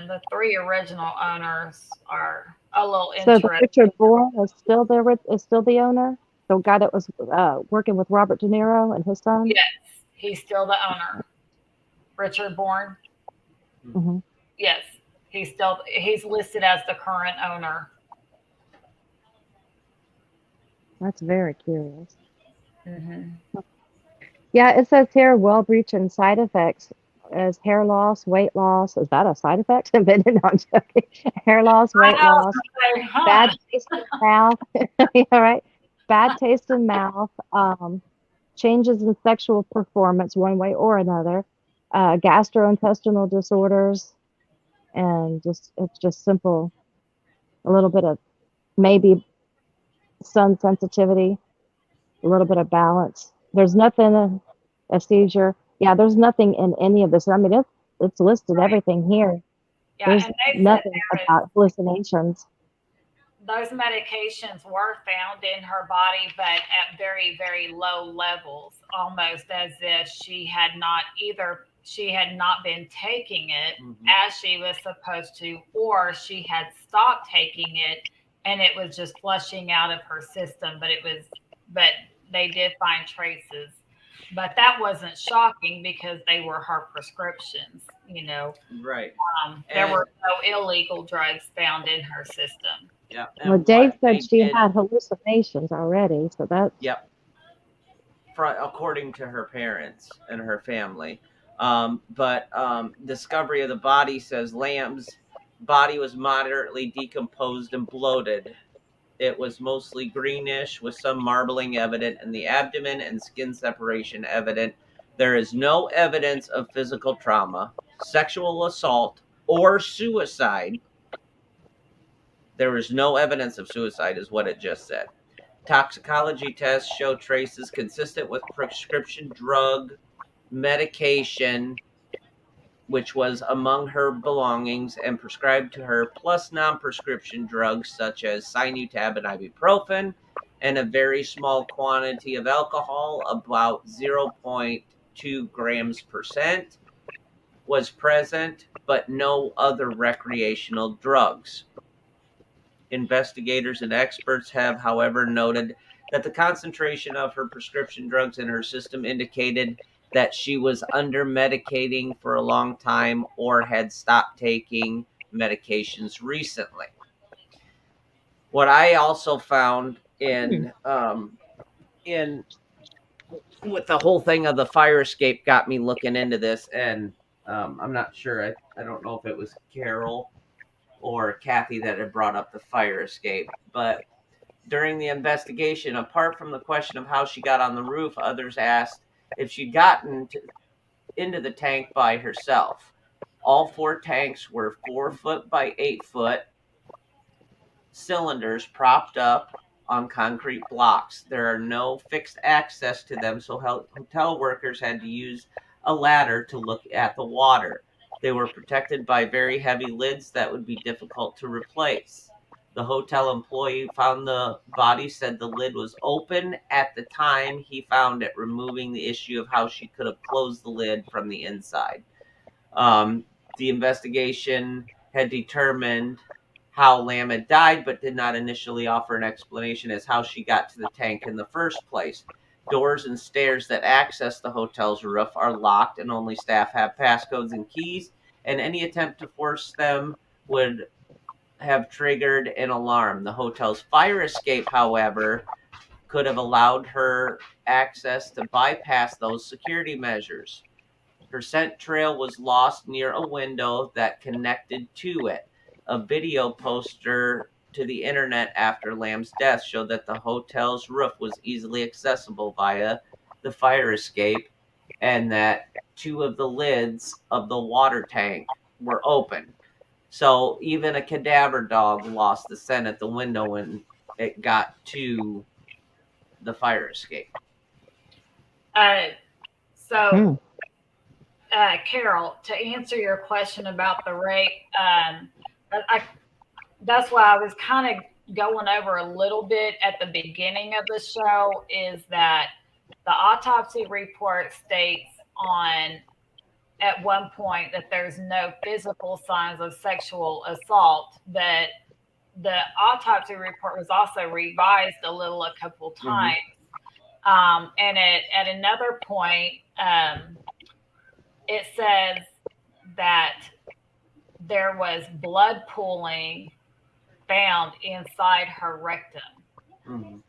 the three original owners are a little so the interesting. Richard Bourne is still the owner, the guy that was working with Robert De Niro and his son. Yes, he's still the owner. Richard Bourne. Hmm. Yes, he's listed as the current owner. That's very curious. Hmm. Yeah, it says here Wellbutrin side effects as hair loss, weight loss. Is that a side effect? No, I'm joking. Hair loss, I weight know. loss, Like, huh? bad taste in mouth. Yeah, right. Bad taste in mouth. Changes in sexual performance, one way or another. Gastrointestinal disorders, and it's just simple. A little bit of maybe sun sensitivity, a little bit of balance. There's nothing, a seizure. Yeah, there's nothing in any of this. I mean, it's listed everything here. Yeah, There's and they said nothing about hallucinations. those medications were found in her body, but at very, very low levels, almost as if she had not been taking it as she was supposed to, or she had stopped taking it and it was just flushing out of her system. But they did find traces. But that wasn't shocking because they were her prescriptions. Right. There And were no illegal drugs found in her system. yeah, Well, and Dave what they said she did, had hallucinations already, so that's yep, according to her parents and her family. But discovery of the body says Lamb's body was moderately decomposed and bloated. It was mostly greenish with some marbling evident in the abdomen and skin separation evident. There is no evidence of physical trauma, sexual assault, or suicide. There is no evidence of suicide, is what it just said. Toxicology tests show traces consistent with prescription drug medication, which was among her belongings and prescribed to her, plus non-prescription drugs such as Sinutab and ibuprofen, and a very small quantity of alcohol, about 0.0 2 grams percent was present, but no other recreational drugs. Investigators and experts have, however, noted that the concentration of her prescription drugs in her system indicated that she was under medicating for a long time or had stopped taking medications recently. What I also found in with the whole thing of the fire escape got me looking into this, and I'm not sure. I don't know if it was Carol or Kathy that had brought up the fire escape, but during the investigation, apart from the question of how she got on the roof, others asked if she'd gotten into the tank by herself. All 4 tanks were 4-foot by 8-foot cylinders propped up on concrete blocks. There are no fixed access to them, so hotel workers had to use a ladder to look at the water. They were protected by very heavy lids that would be difficult to replace. The hotel employee who found the body said the lid was open at the time he found it, removing the issue of how she could have closed the lid from the inside. The investigation had determined how Lamb had died, but did not initially offer an explanation as how she got to the tank in the first place. Doors and stairs that access the hotel's roof are locked, and only staff have passcodes and keys, and any attempt to force them would have triggered an alarm. The hotel's fire escape, however, could have allowed her access to bypass those security measures. Her scent trail was lost near a window that connected to it. A video poster to the internet after Lamb's death showed that the hotel's roof was easily accessible via the fire escape, and that 2 of the lids of the water tank were open. So even a cadaver dog lost the scent at the window when it got to the fire escape. So, Carol, to answer your question about the rape, that's why I was kind of going over a little bit at the beginning of the show, is that the autopsy report states at one point that there's no physical signs of sexual assault, but the autopsy report was also revised a couple times. And at another point, it says that there was blood pooling found inside her rectum.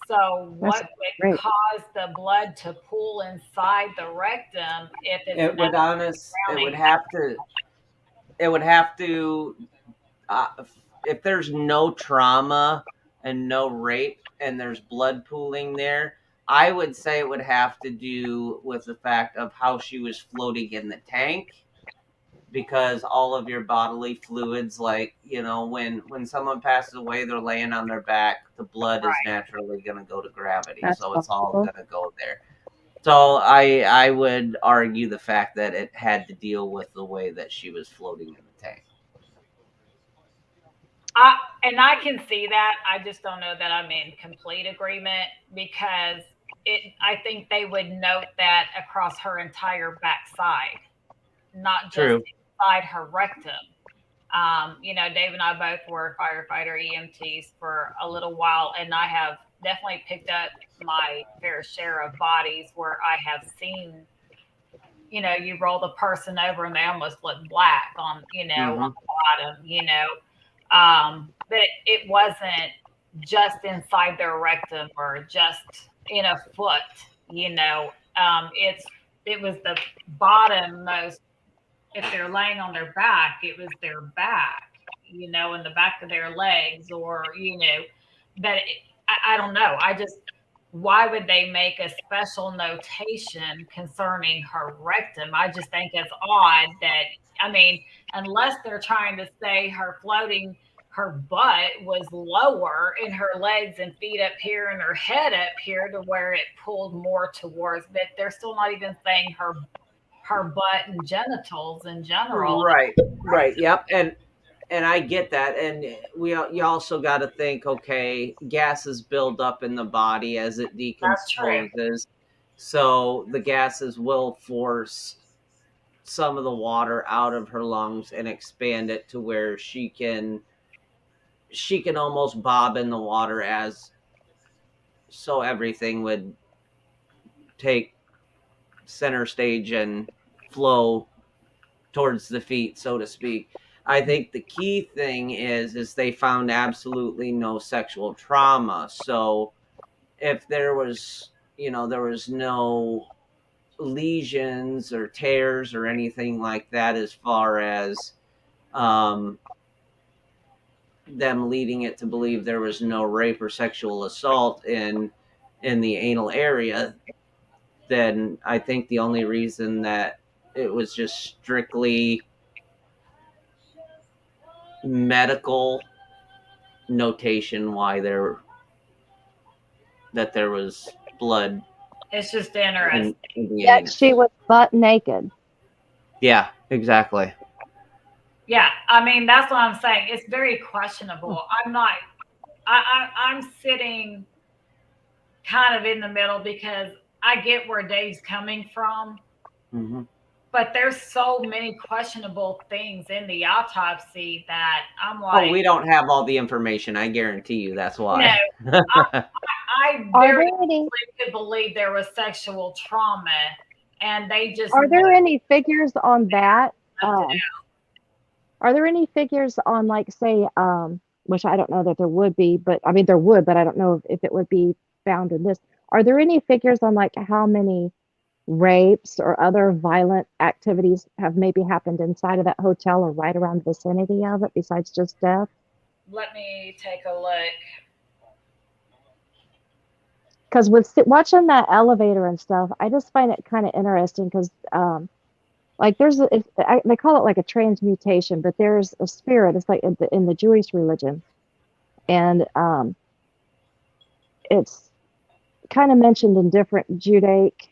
So what would cause the blood to pool inside the rectum if it's it would have to if there's no trauma and no rape and there's blood pooling there, I would say it would have to do with the fact of how she was floating in the tank, because all of your bodily fluids, like, when someone passes away, they're laying on their back, the blood is naturally going to go to gravity. So it's all going to go there. So I would argue the fact that it had to deal with the way that she was floating in the tank. And I can see that. I just don't know that I'm in complete agreement, because I think they would note that across her entire backside, not just inside her rectum. Dave and I both were firefighter EMTs for a little while, and I have definitely picked up my fair share of bodies where I have seen, you roll the person over and they almost look black on the bottom, but it wasn't just inside their rectum or just in a foot, it was the bottom most. If they're laying on their back, it was their back, in the back of their legs, or, but I don't know. Why would they make a special notation concerning her rectum? I just think it's odd that, unless they're trying to say her butt was lower and her legs and feet up here and her head up here to where it pulled more towards, but they're still not even saying her butt and genitals in general. Right. Yep. And I get that. And you also got to think, okay, gases build up in the body as it decomposes. So the gases will force some of the water out of her lungs and expand it to where she can almost bob in the water, as so everything would take center stage and flow towards the feet, so to speak. I think the key thing is they found absolutely no sexual trauma. So if there was no lesions or tears or anything like that, as far as um, them leading it to believe there was no rape or sexual assault in the anal area, then I think the only reason that it was just strictly medical notation why there was blood It's just interesting. in the Yet anus. she was butt naked. Yeah, exactly. Yeah, I mean that's what I'm saying. It's very questionable. I'm sitting kind of in the middle because I get where Dave's coming from, Mm-hmm. but there's so many questionable things in the autopsy that I'm like, Oh, we don't have all the information. I guarantee you. That's why. I Are very there any could believe there was sexual trauma, and they just are there any figures on that? left it Are there any figures on, like, say, which I don't know that there would be, but I mean there would, but I don't know if it would be found in this. Are there any figures on like how many rapes or other violent activities have maybe happened inside of that hotel or right around the vicinity of it besides just death? Let me take a look. Because with watching that elevator and stuff, I just find it kind of interesting because like they call it like a transmutation, but there's a spirit. It's like in the Jewish religion, and it's kind of mentioned in different Judaic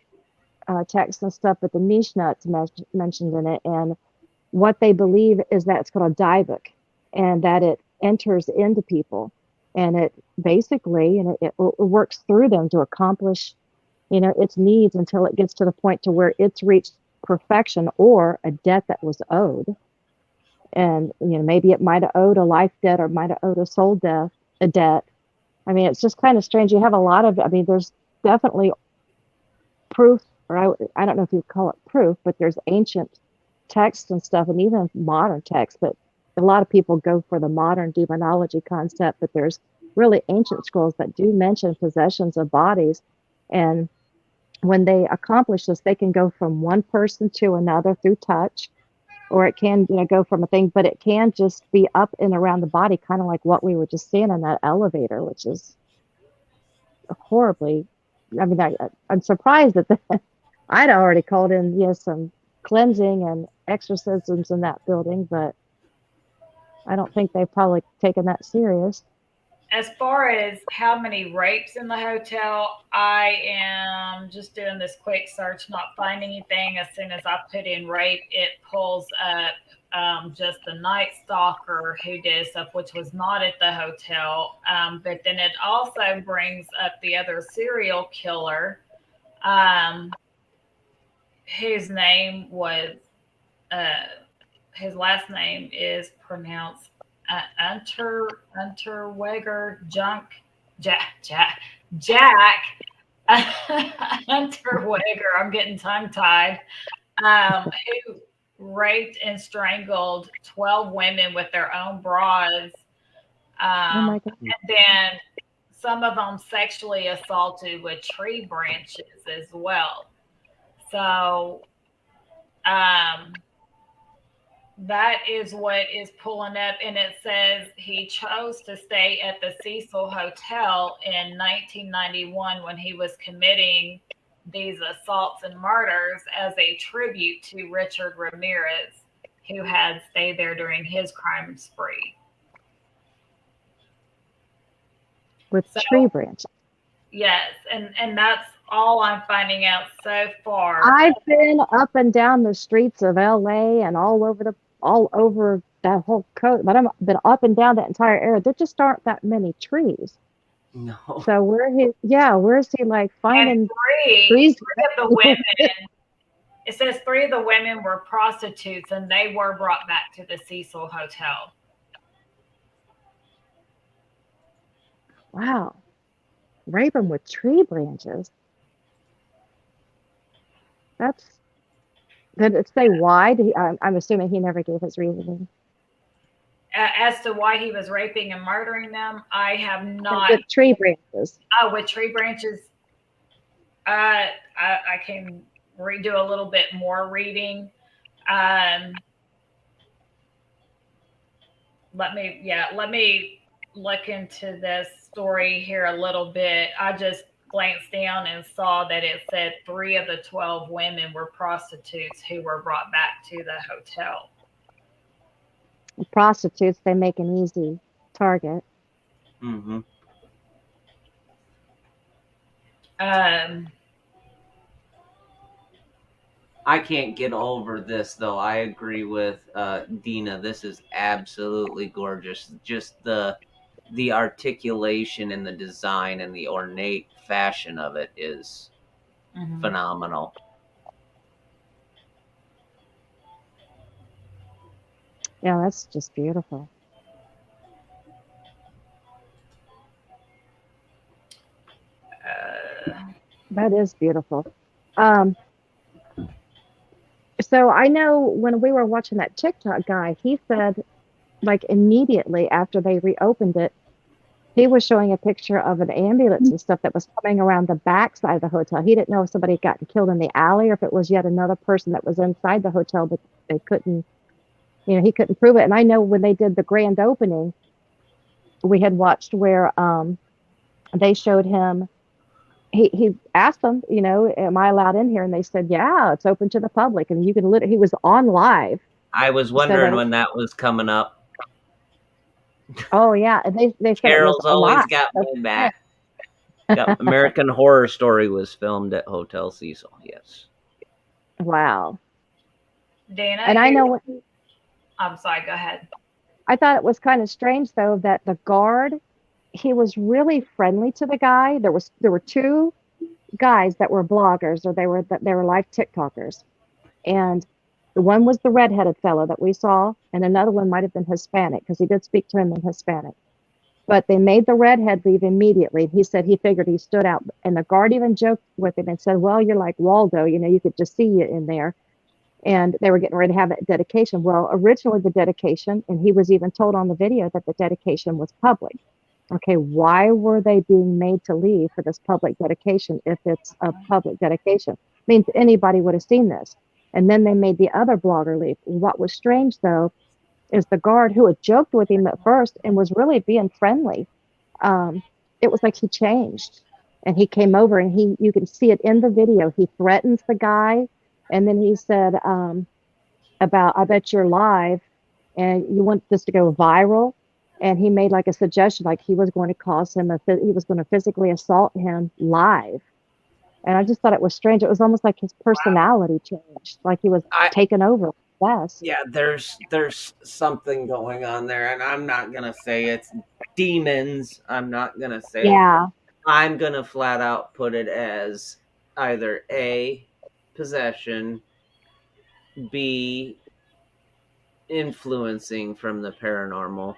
texts and stuff. But the Mishnah it's mentioned in it, and what they believe is that it's called a daibuk, and that it enters into people, and it basically it works through them to accomplish its needs until it gets to the point to where it's reached perfection or a debt that was owed. And maybe it might have owed a life debt or might have owed a debt. I mean, it's just kind of strange. You have a lot of, I mean, there's definitely proof, or I don't know if you call it proof, but there's ancient texts and stuff, and even modern texts. But a lot of people go for the modern demonology concept, but there's really ancient scrolls that do mention possessions of bodies. And when they accomplish this, they can go from one person to another through touch, or it can go from a thing, but it can just be up and around the body, kind of like what we were just seeing in that elevator, which is horribly. I mean, I'm surprised that I'd already called in some cleansing and exorcisms in that building, but I don't think they've probably taken that serious. As far as how many rapes in the hotel, I am just doing this quick search, not finding anything. As soon as I put in rape, it pulls up just the Night Stalker who did stuff, which was not at the hotel. But then it also brings up the other serial killer, whose name was, his last name is pronounced Unterweger Jack Unterweger. I'm getting tongue tied. Who raped and strangled 12 women with their own bras. Oh my God. And then some of them sexually assaulted with tree branches as well. So, that is what is pulling up, and it says he chose to stay at the Cecil Hotel in 1991 when he was committing these assaults and murders as a tribute to Richard Ramirez, who had stayed there during his crime spree. With tree branches. Yes, and that's all I'm finding out so far. I've been up and down the streets of LA and all over that whole coast, but I've been up and down that entire area. There just aren't that many trees. No. So where is he like And finding three trees? of the women, it says 3 of the women were prostitutes and they were brought back to the Cecil Hotel. Wow, rape him with tree branches. That's Did it say why? I'm assuming he never gave his reasoning. As to why he was raping and murdering them, I have not. With tree branches. Oh, with tree branches, I can redo a little bit more reading. Let me look into this story here a little bit. I just glanced down and saw that it said 3 of the 12 women were prostitutes who were brought back to the hotel. Prostitutes, they make an easy target. Mm-hmm. I can't get over this though. I agree with Dina. This is absolutely gorgeous. Just the articulation and the design and the ornate fashion of it is phenomenal. Yeah, that's just beautiful. That is beautiful. So I know when we were watching that TikTok guy, he said like immediately after they reopened it, he was showing a picture of an ambulance and stuff that was coming around the back side of the hotel. He didn't know if somebody had gotten killed in the alley or if it was yet another person that was inside the hotel, but they couldn't, he couldn't prove it. And I know when they did the grand opening, we had watched where they showed him. He asked them, am I allowed in here? And they said, yeah, it's open to the public, and you can he was on live. I was wondering when that was coming up. Oh yeah, and they said Carol's it was always got my back. Yep. American Horror Story was filmed at Hotel Cecil. Yes. Wow. Dana, and I know what. I'm sorry. Go ahead. I thought it was kind of strange though that the guard, he was really friendly to the guy. There were 2 guys that were bloggers, or they were live TikTokers, and the one was the redheaded fellow that we saw, and another one might have been Hispanic because he did speak to him in Hispanic. But they made the redhead leave immediately. He said he figured he stood out, and the guard even joked with him and said, "Well, you're like Waldo, you could just see you in there." And they were getting ready to have a dedication. Well, originally the dedication, and he was even told on the video that the dedication was public. Okay, why were they being made to leave for this public dedication if it's a public dedication? Means anybody would have seen this. And then they made the other blogger leave. What was strange though is the guard who had joked with him at first and was really being friendly. It was like he changed, and he came over, and you can see it in the video. He threatens the guy, and then he said about, I bet you're live and you want this to go viral. And he made like a suggestion, like he was going to cause him, he was going to physically assault him live. And I just thought it was strange. It was almost like his personality changed, like he was taken over. Yes. Yeah, there's something going on there, and I'm not gonna say it's demons. I'm not gonna say. Yeah. I'm gonna flat out put it as either A, possession, B, influencing from the paranormal,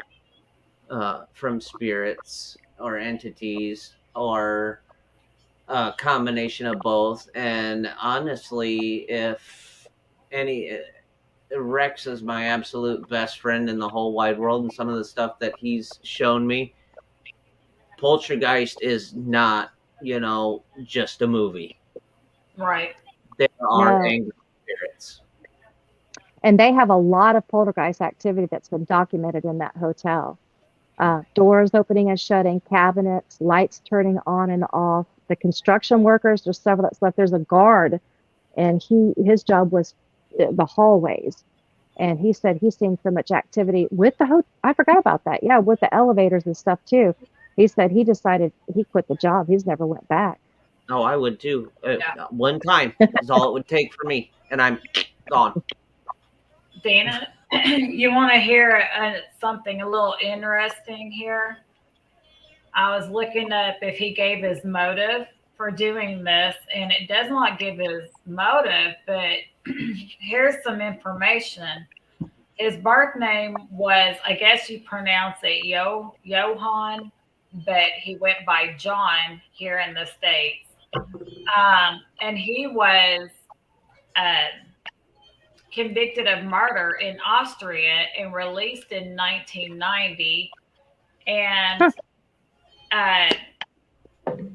from spirits or entities, or a combination of both. And honestly, if any, Rex is my absolute best friend in the whole wide world, and some of the stuff that he's shown me, Poltergeist is not, just a movie. Right. There are angry spirits. And they have a lot of poltergeist activity that's been documented in that hotel. Doors opening and shutting, cabinets, lights turning on and off. The construction workers, there's several that's left. There's a guard, and his job was the hallways. And he said he's seen so much activity with the hotel. I forgot about that. Yeah, with the elevators and stuff too. He said he decided he quit the job. He's never went back. Oh, I would too. One time is all it would take for me, and I'm gone. Dana, you want to hear something a little interesting here? I was looking up if he gave his motive for doing this, and it does not give his motive, but here's some information. His birth name was, I guess you pronounce it Johann, but he went by John here in the States. And he was uh, convicted of murder in Austria and released in 1990. And uh,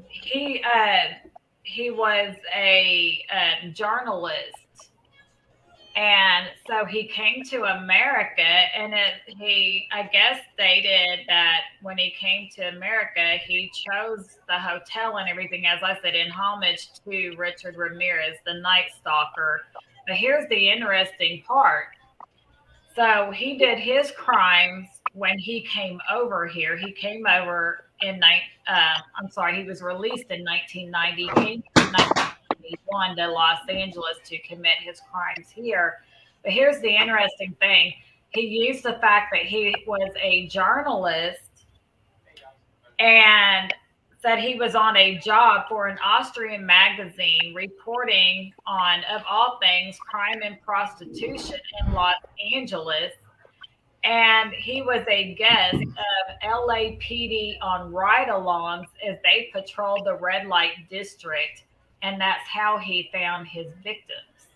he uh, he was a journalist, and so he came to America, and he, I guess, stated that when he came to America, he chose the hotel and everything, as I said, in homage to Richard Ramirez, the Night Stalker. But here's the interesting part. So he did his crimes when he came over here. He came over I'm sorry, he was released in 1990, came in 1991 to Los Angeles to commit his crimes here. But here's the interesting thing. He used the fact that he was a journalist and said he was on a job for an Austrian magazine reporting on, of all things, crime and prostitution in Los Angeles. And he was a guest of LAPD on ride-alongs as they patrolled the red light district. And that's how he found his victims,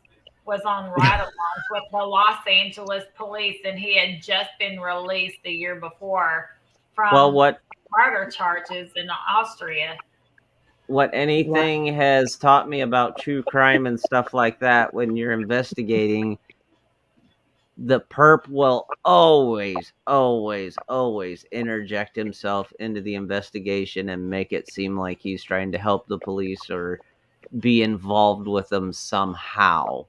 was on ride-alongs with the Los Angeles police. And he had just been released the year before from murder charges in Austria. What anything has taught me about true crime and stuff like that, when you're investigating, the perp will always interject himself into the investigation and make it seem like he's trying to help the police or be involved with them somehow.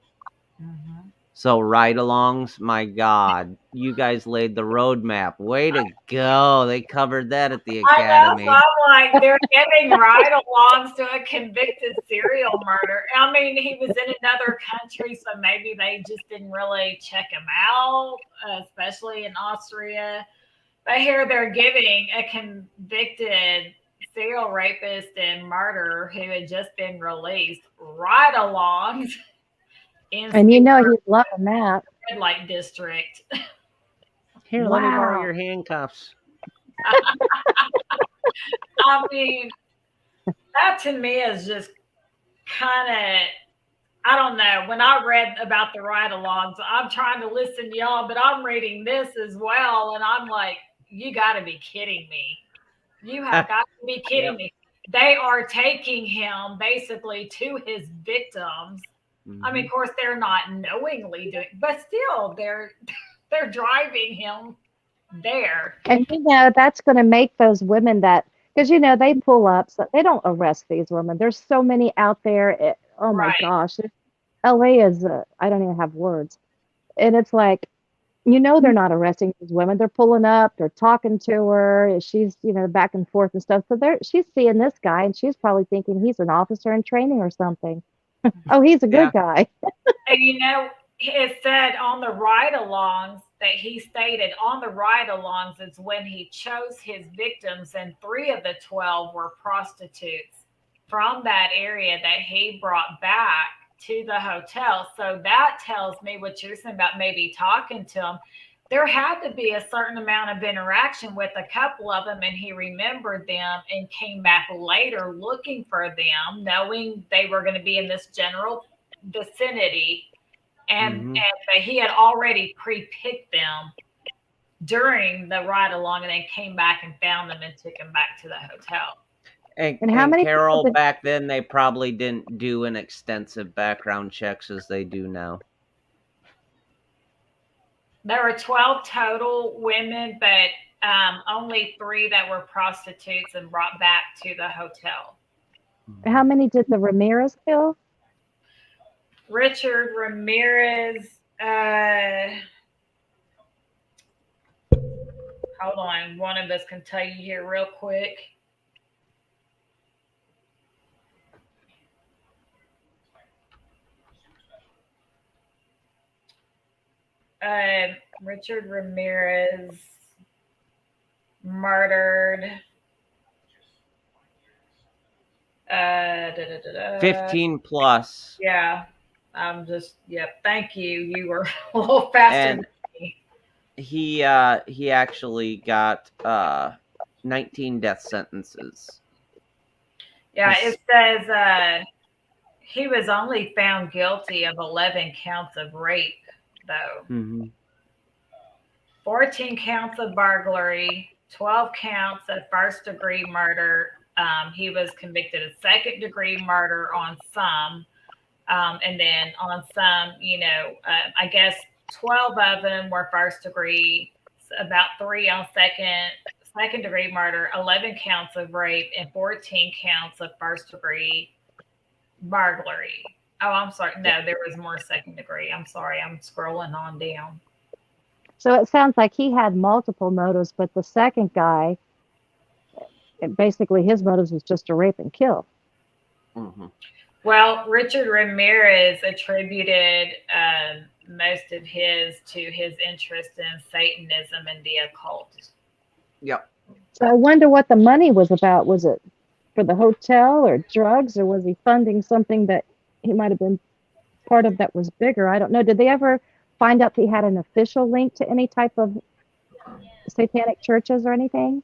Mm-hmm. So ride-alongs, my God, you guys laid the roadmap. Way to go. They covered that at the academy. I know, so I'm like, they're giving ride-alongs to a convicted serial murder. I mean, he was in another country, so maybe they just didn't really check him out, especially in Austria. But here they're giving a convicted serial rapist and murderer who had just been released ride-alongs. And you know he's loving that. Red light district. Here, let me borrow your handcuffs. I mean, that to me is just kind of, I don't know. When I read about the ride-alongs, I'm trying to listen to y'all, but I'm reading this as well, and I'm like, you got to be kidding me. You have got to be kidding me. They are taking him basically to his victims. Mm-hmm. I mean, of course, they're not knowingly doing, but still, they're driving him there. And you know that's going to make those women that, because you know they pull up, so they don't arrest these women. There's so many out there. Oh my gosh, LA is I don't even have words, and it's like, you know, they're not arresting these women. They're pulling up, they're talking to her. She's, you know, back and forth and stuff. So she's seeing this guy, and she's probably thinking he's an officer in training or something. Oh, he's a good guy. And you know, it said on the ride-alongs that he stated on the ride-alongs is when he chose his victims, and 3 of the 12 were prostitutes from that area that he brought back to the hotel. So that tells me what you're saying about maybe talking to him. There had to be a certain amount of interaction with a couple of them, and he remembered them and came back later looking for them, knowing they were going to be in this general vicinity. And but he had already pre-picked them during the ride along, and then came back and found them and took them back to the hotel. And how many Carol, back then they probably didn't do an extensive background checks as they do now. There were 12 total women, but only 3 that were prostitutes and brought back to the hotel. How many did the Ramirez kill? Richard Ramirez, hold on, one of us can tell you here real quick. Richard Ramirez murdered Da. 15 plus. Yeah. I'm just, yep. Thank you. You were a little faster And than me. he actually got 19 death sentences. Yeah, His- it says he was only found guilty of 11 counts of rape, though. Mhm. 14 counts of burglary, 12 counts of first degree murder. He was convicted of second degree murder on some. And then on some, I guess 12 of them were first degree, about three on second degree murder, 11 counts of rape, and 14 counts of first degree burglary. Oh, I'm sorry. No, there was more second degree. I'm sorry. I'm scrolling on down. So it sounds like he had multiple motives, but the second guy, basically his motives was just to rape and kill. Mhm. Well, Richard Ramirez attributed most of his to his interest in Satanism and the occult. Yep. So I wonder what the money was about. Was it for the hotel or drugs, or was he funding something that he might have been part of that was bigger? I don't know. Did they ever find out that he had an official link to any type of satanic churches or anything?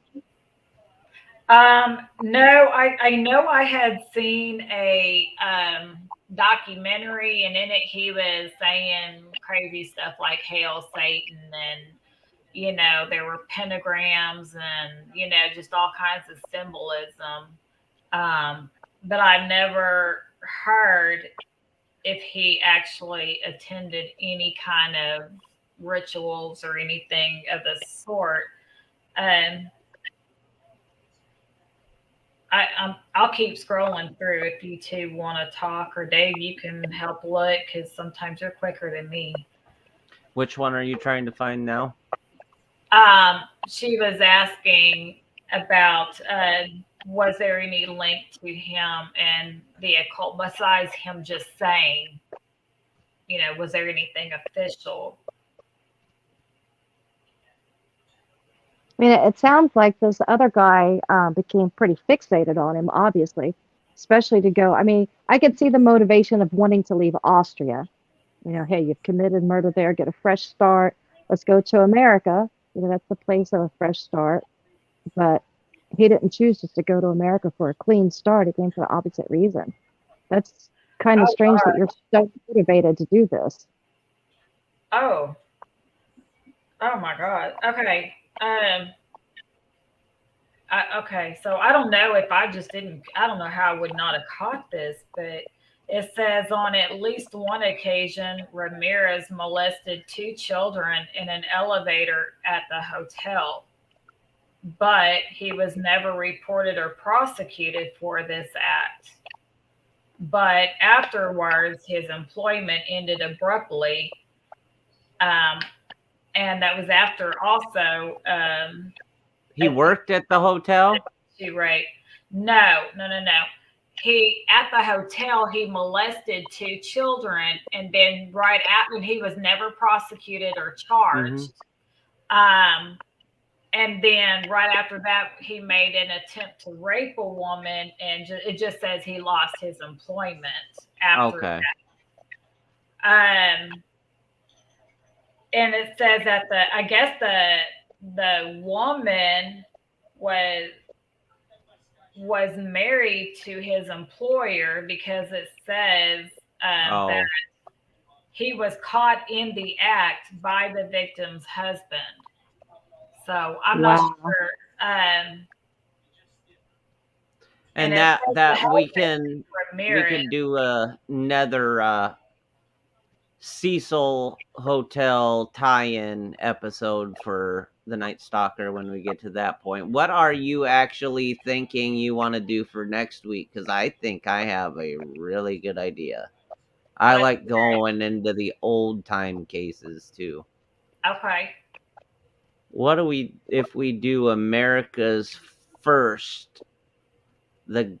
No, I know I had seen a documentary, and in it he was saying crazy stuff like "Hail Satan," and there were pentagrams, and just all kinds of symbolism. But I've never heard if he actually attended any kind of rituals or anything of the sort. Um, I'll keep scrolling through if you two want to talk, or Dave, you can help look because sometimes you're quicker than me. Which one are you trying to find now? She was asking about was there any link to him and the occult besides him just saying, was there anything official? I mean, it sounds like this other guy became pretty fixated on him, obviously, especially to go. I mean, I could see the motivation of wanting to leave Austria. Hey, you've committed murder there, get a fresh start. Let's go to America. That's the place of a fresh start. But he didn't choose just to go to America for a clean start. He came for the opposite reason. That's kind of Oh, strange God. that you're so motivated to do this. Oh, oh my God. Okay. Okay. So I don't know if I just didn't, I don't know how I would not have caught this, but it says on at least one occasion, Ramirez molested two children in an elevator at the hotel, but he was never reported or prosecuted for this act. But afterwards, his employment ended abruptly. Um, and that was after also He worked at the hotel? right. No. He at the hotel he molested two children, and then right after he was never prosecuted or charged. Um, and then right after that he made an attempt to rape a woman, and it just says he lost his employment after Okay. that. And it says that I guess the woman was married to his employer, because it says that he was caught in the act by the victim's husband. So I'm not sure. And that we can do another Cecil Hotel tie-in episode for the Night Stalker when we get to that point. What are you actually thinking you want to do for next week? Because I think I have a really good idea. I like going into the old time cases too. Okay. What do we if we do America's first, the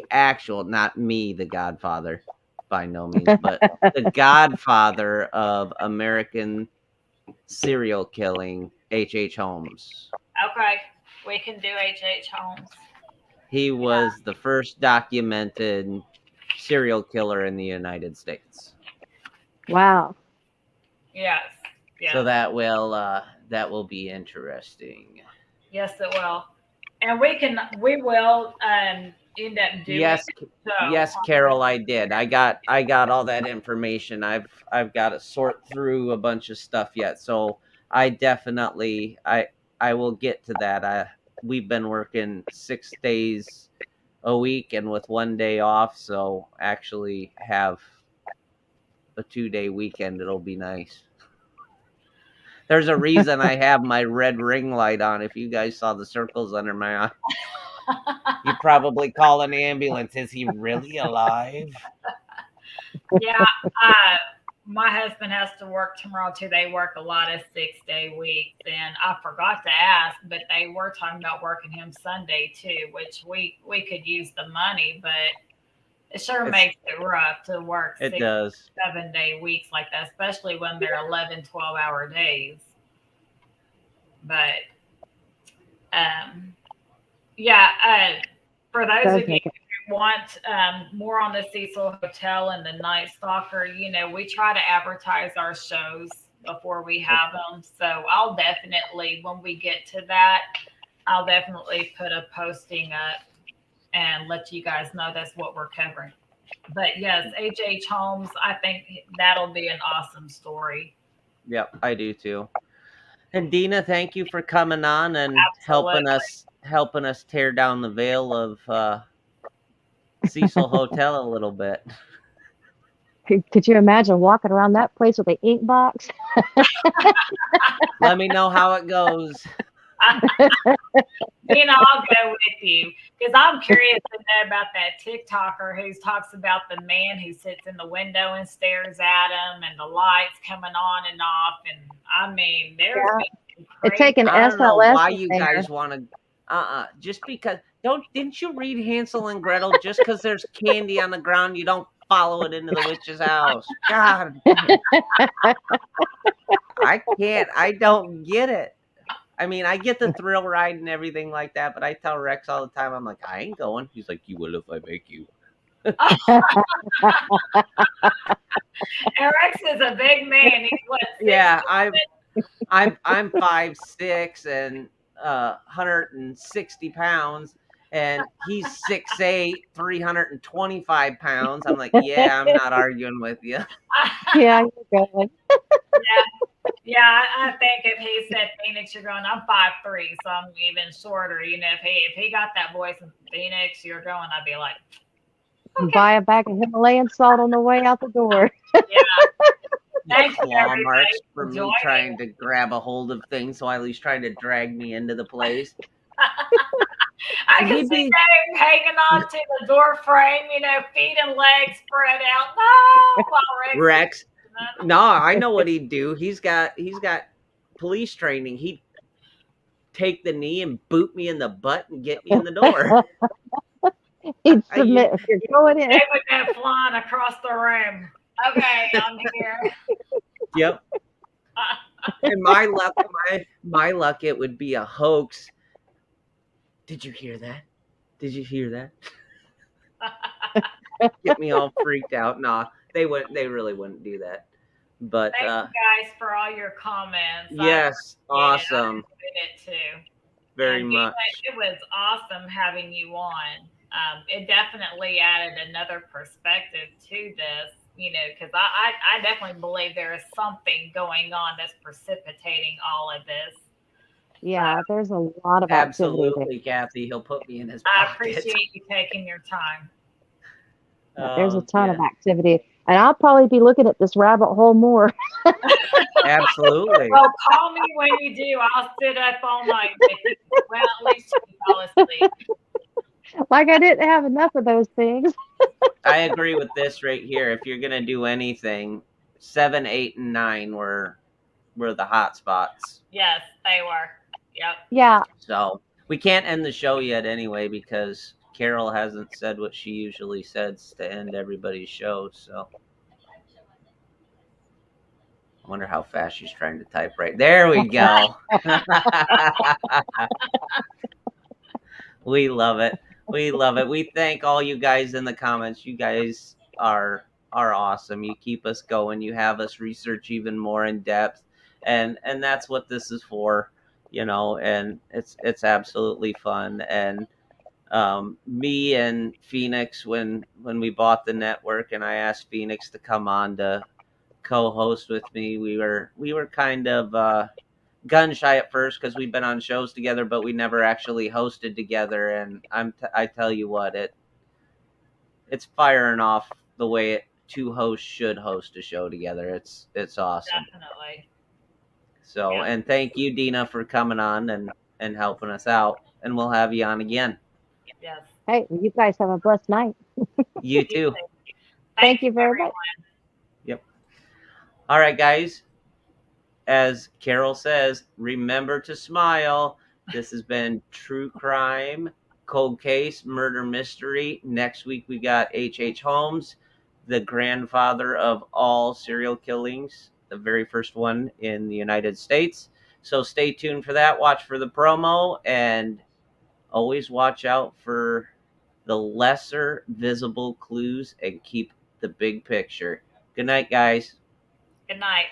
actual, not me, the Godfather, by no means, but the Godfather of American serial killing, H.H. Holmes. Okay. We can do H.H. Holmes. He was the first documented serial killer in the United States. Wow. Yes. So Yes. that will be interesting. Yes, it will. And we will end up doing Yes, so. yes, Carol, I did. I got all that information. I've got to sort through a bunch of stuff yet. So I definitely I will get to that. We've been working 6 days a week and with one day off, so actually have a 2 day weekend. It'll be nice. There's a reason I have my red ring light on. If you guys saw the circles under my eye, you probably call an ambulance. Is he really alive? Yeah, uh, my husband has to work tomorrow too. They work a lot of 6 day weeks, and I forgot to ask, but they were talking about working him Sunday too, which we could use the money, but it sure It's, makes it rough to work it six, does. 7 day weeks like that, especially when they're 11, 12 hour days. But um, yeah, for those Does of you make it. who want more on the Cecil Hotel and the Night Stalker, we try to advertise our shows before we have them. So I'll definitely, when we get to that, I'll definitely put a posting up and let you guys know that's what we're covering. But yes, H.H. Holmes, I think that'll be an awesome story. Yep, I do too. And Dina, thank you for coming on and Absolutely. helping us tear down the veil of Cecil Hotel a little bit. Could you imagine walking around that place with an ink box? Let me know how it goes. I'll go with you because I'm curious to know about that TikToker who talks about the man who sits in the window and stares at him and the lights coming on and off. And I mean, there's Yeah. been some It's crazy. taking I don't know SLS why in you there. guys want to. Just because didn't you read Hansel and Gretel? Just because there's candy on the ground, you don't follow it into the witch's house. God, I can't. I don't get it. I mean, I get the thrill ride and everything like that, but I tell Rex all the time, I'm like, I ain't going. He's like, you will if I make you. Rex is a big man. He's what, Yeah, 6'7"? I'm 5'6" and 160 pounds, and he's 6'8", 325 pounds. I'm like, yeah, I'm not arguing with you. Yeah, you're going. Yeah, I think if he said Phoenix, you're going. I'm 5'3", so I'm even shorter. If he got that voice in Phoenix, you're going. I'd be like, okay, Buy a bag of Himalayan salt on the way out the door. yeah. You Thank you, claw everybody, marks for for me joining. trying to grab a hold of things while he's trying to drag me into the place. I can He'd see be Dave hanging on to the door frame, feet and legs spread out. No, while Rex. is No, I know what he'd do. He's got police training. He'd take the knee and boot me in the butt and get me in the door. He'd I u- submit if you're going in. Dave would go flying across the room. Okay, I'm here. Yep. And my luck, it would be a hoax. Did you hear that? Did you hear that? Get me all freaked out. Nah, they really wouldn't do that. But Thank you guys for all your comments. yes, I awesome. enjoyed it too. Very And much. It was awesome having you on. It definitely added another perspective to this, because I definitely believe there is something going on that's precipitating all of this. Yeah, there's a lot of activity there. Absolutely, Kathy. He'll put me in his I pocket. appreciate you taking your time. Yeah, there's a ton of activity. And I'll probably be looking at this rabbit hole more. Absolutely. Well, call me when you do. I'll sit up all night with you. Well, at least you can fall asleep. Like I didn't have enough of those things. I agree with this right here. If you're gonna do anything, 7, 8, and 9 were the hot spots. Yes, they were. Yep. Yeah. So we can't end the show yet anyway because Carol hasn't said what she usually says to end everybody's show. So I wonder how fast she's trying to type right. There we go. We love it. We love it. We thank all you guys in the comments. You guys are awesome. You keep us going. You have us research even more in depth, and that's what this is for, you know. And it's absolutely fun. And me and Phoenix, when we bought the network, and I asked Phoenix to come on to co-host with me, we were kind of gun shy at first because we've been on shows together, but we never actually hosted together. And I tell you what, it's firing off the way two hosts should host a show together. It's awesome. Definitely. So, Yeah. and thank you, Dina, for coming on and helping us out. And we'll have you on again. Yes. Hey, well, you guys have a blessed night. You too. Thank you very much. Yep. All right, guys. As Carol says, remember to smile. This has been True Crime, Cold Case, Murder Mystery. Next week we got H.H. Holmes, the grandfather of all serial killings, the very first one in the United States. So stay tuned for that. Watch for the promo, and always watch out for the lesser visible clues and keep the big picture. Good night, guys. Good night.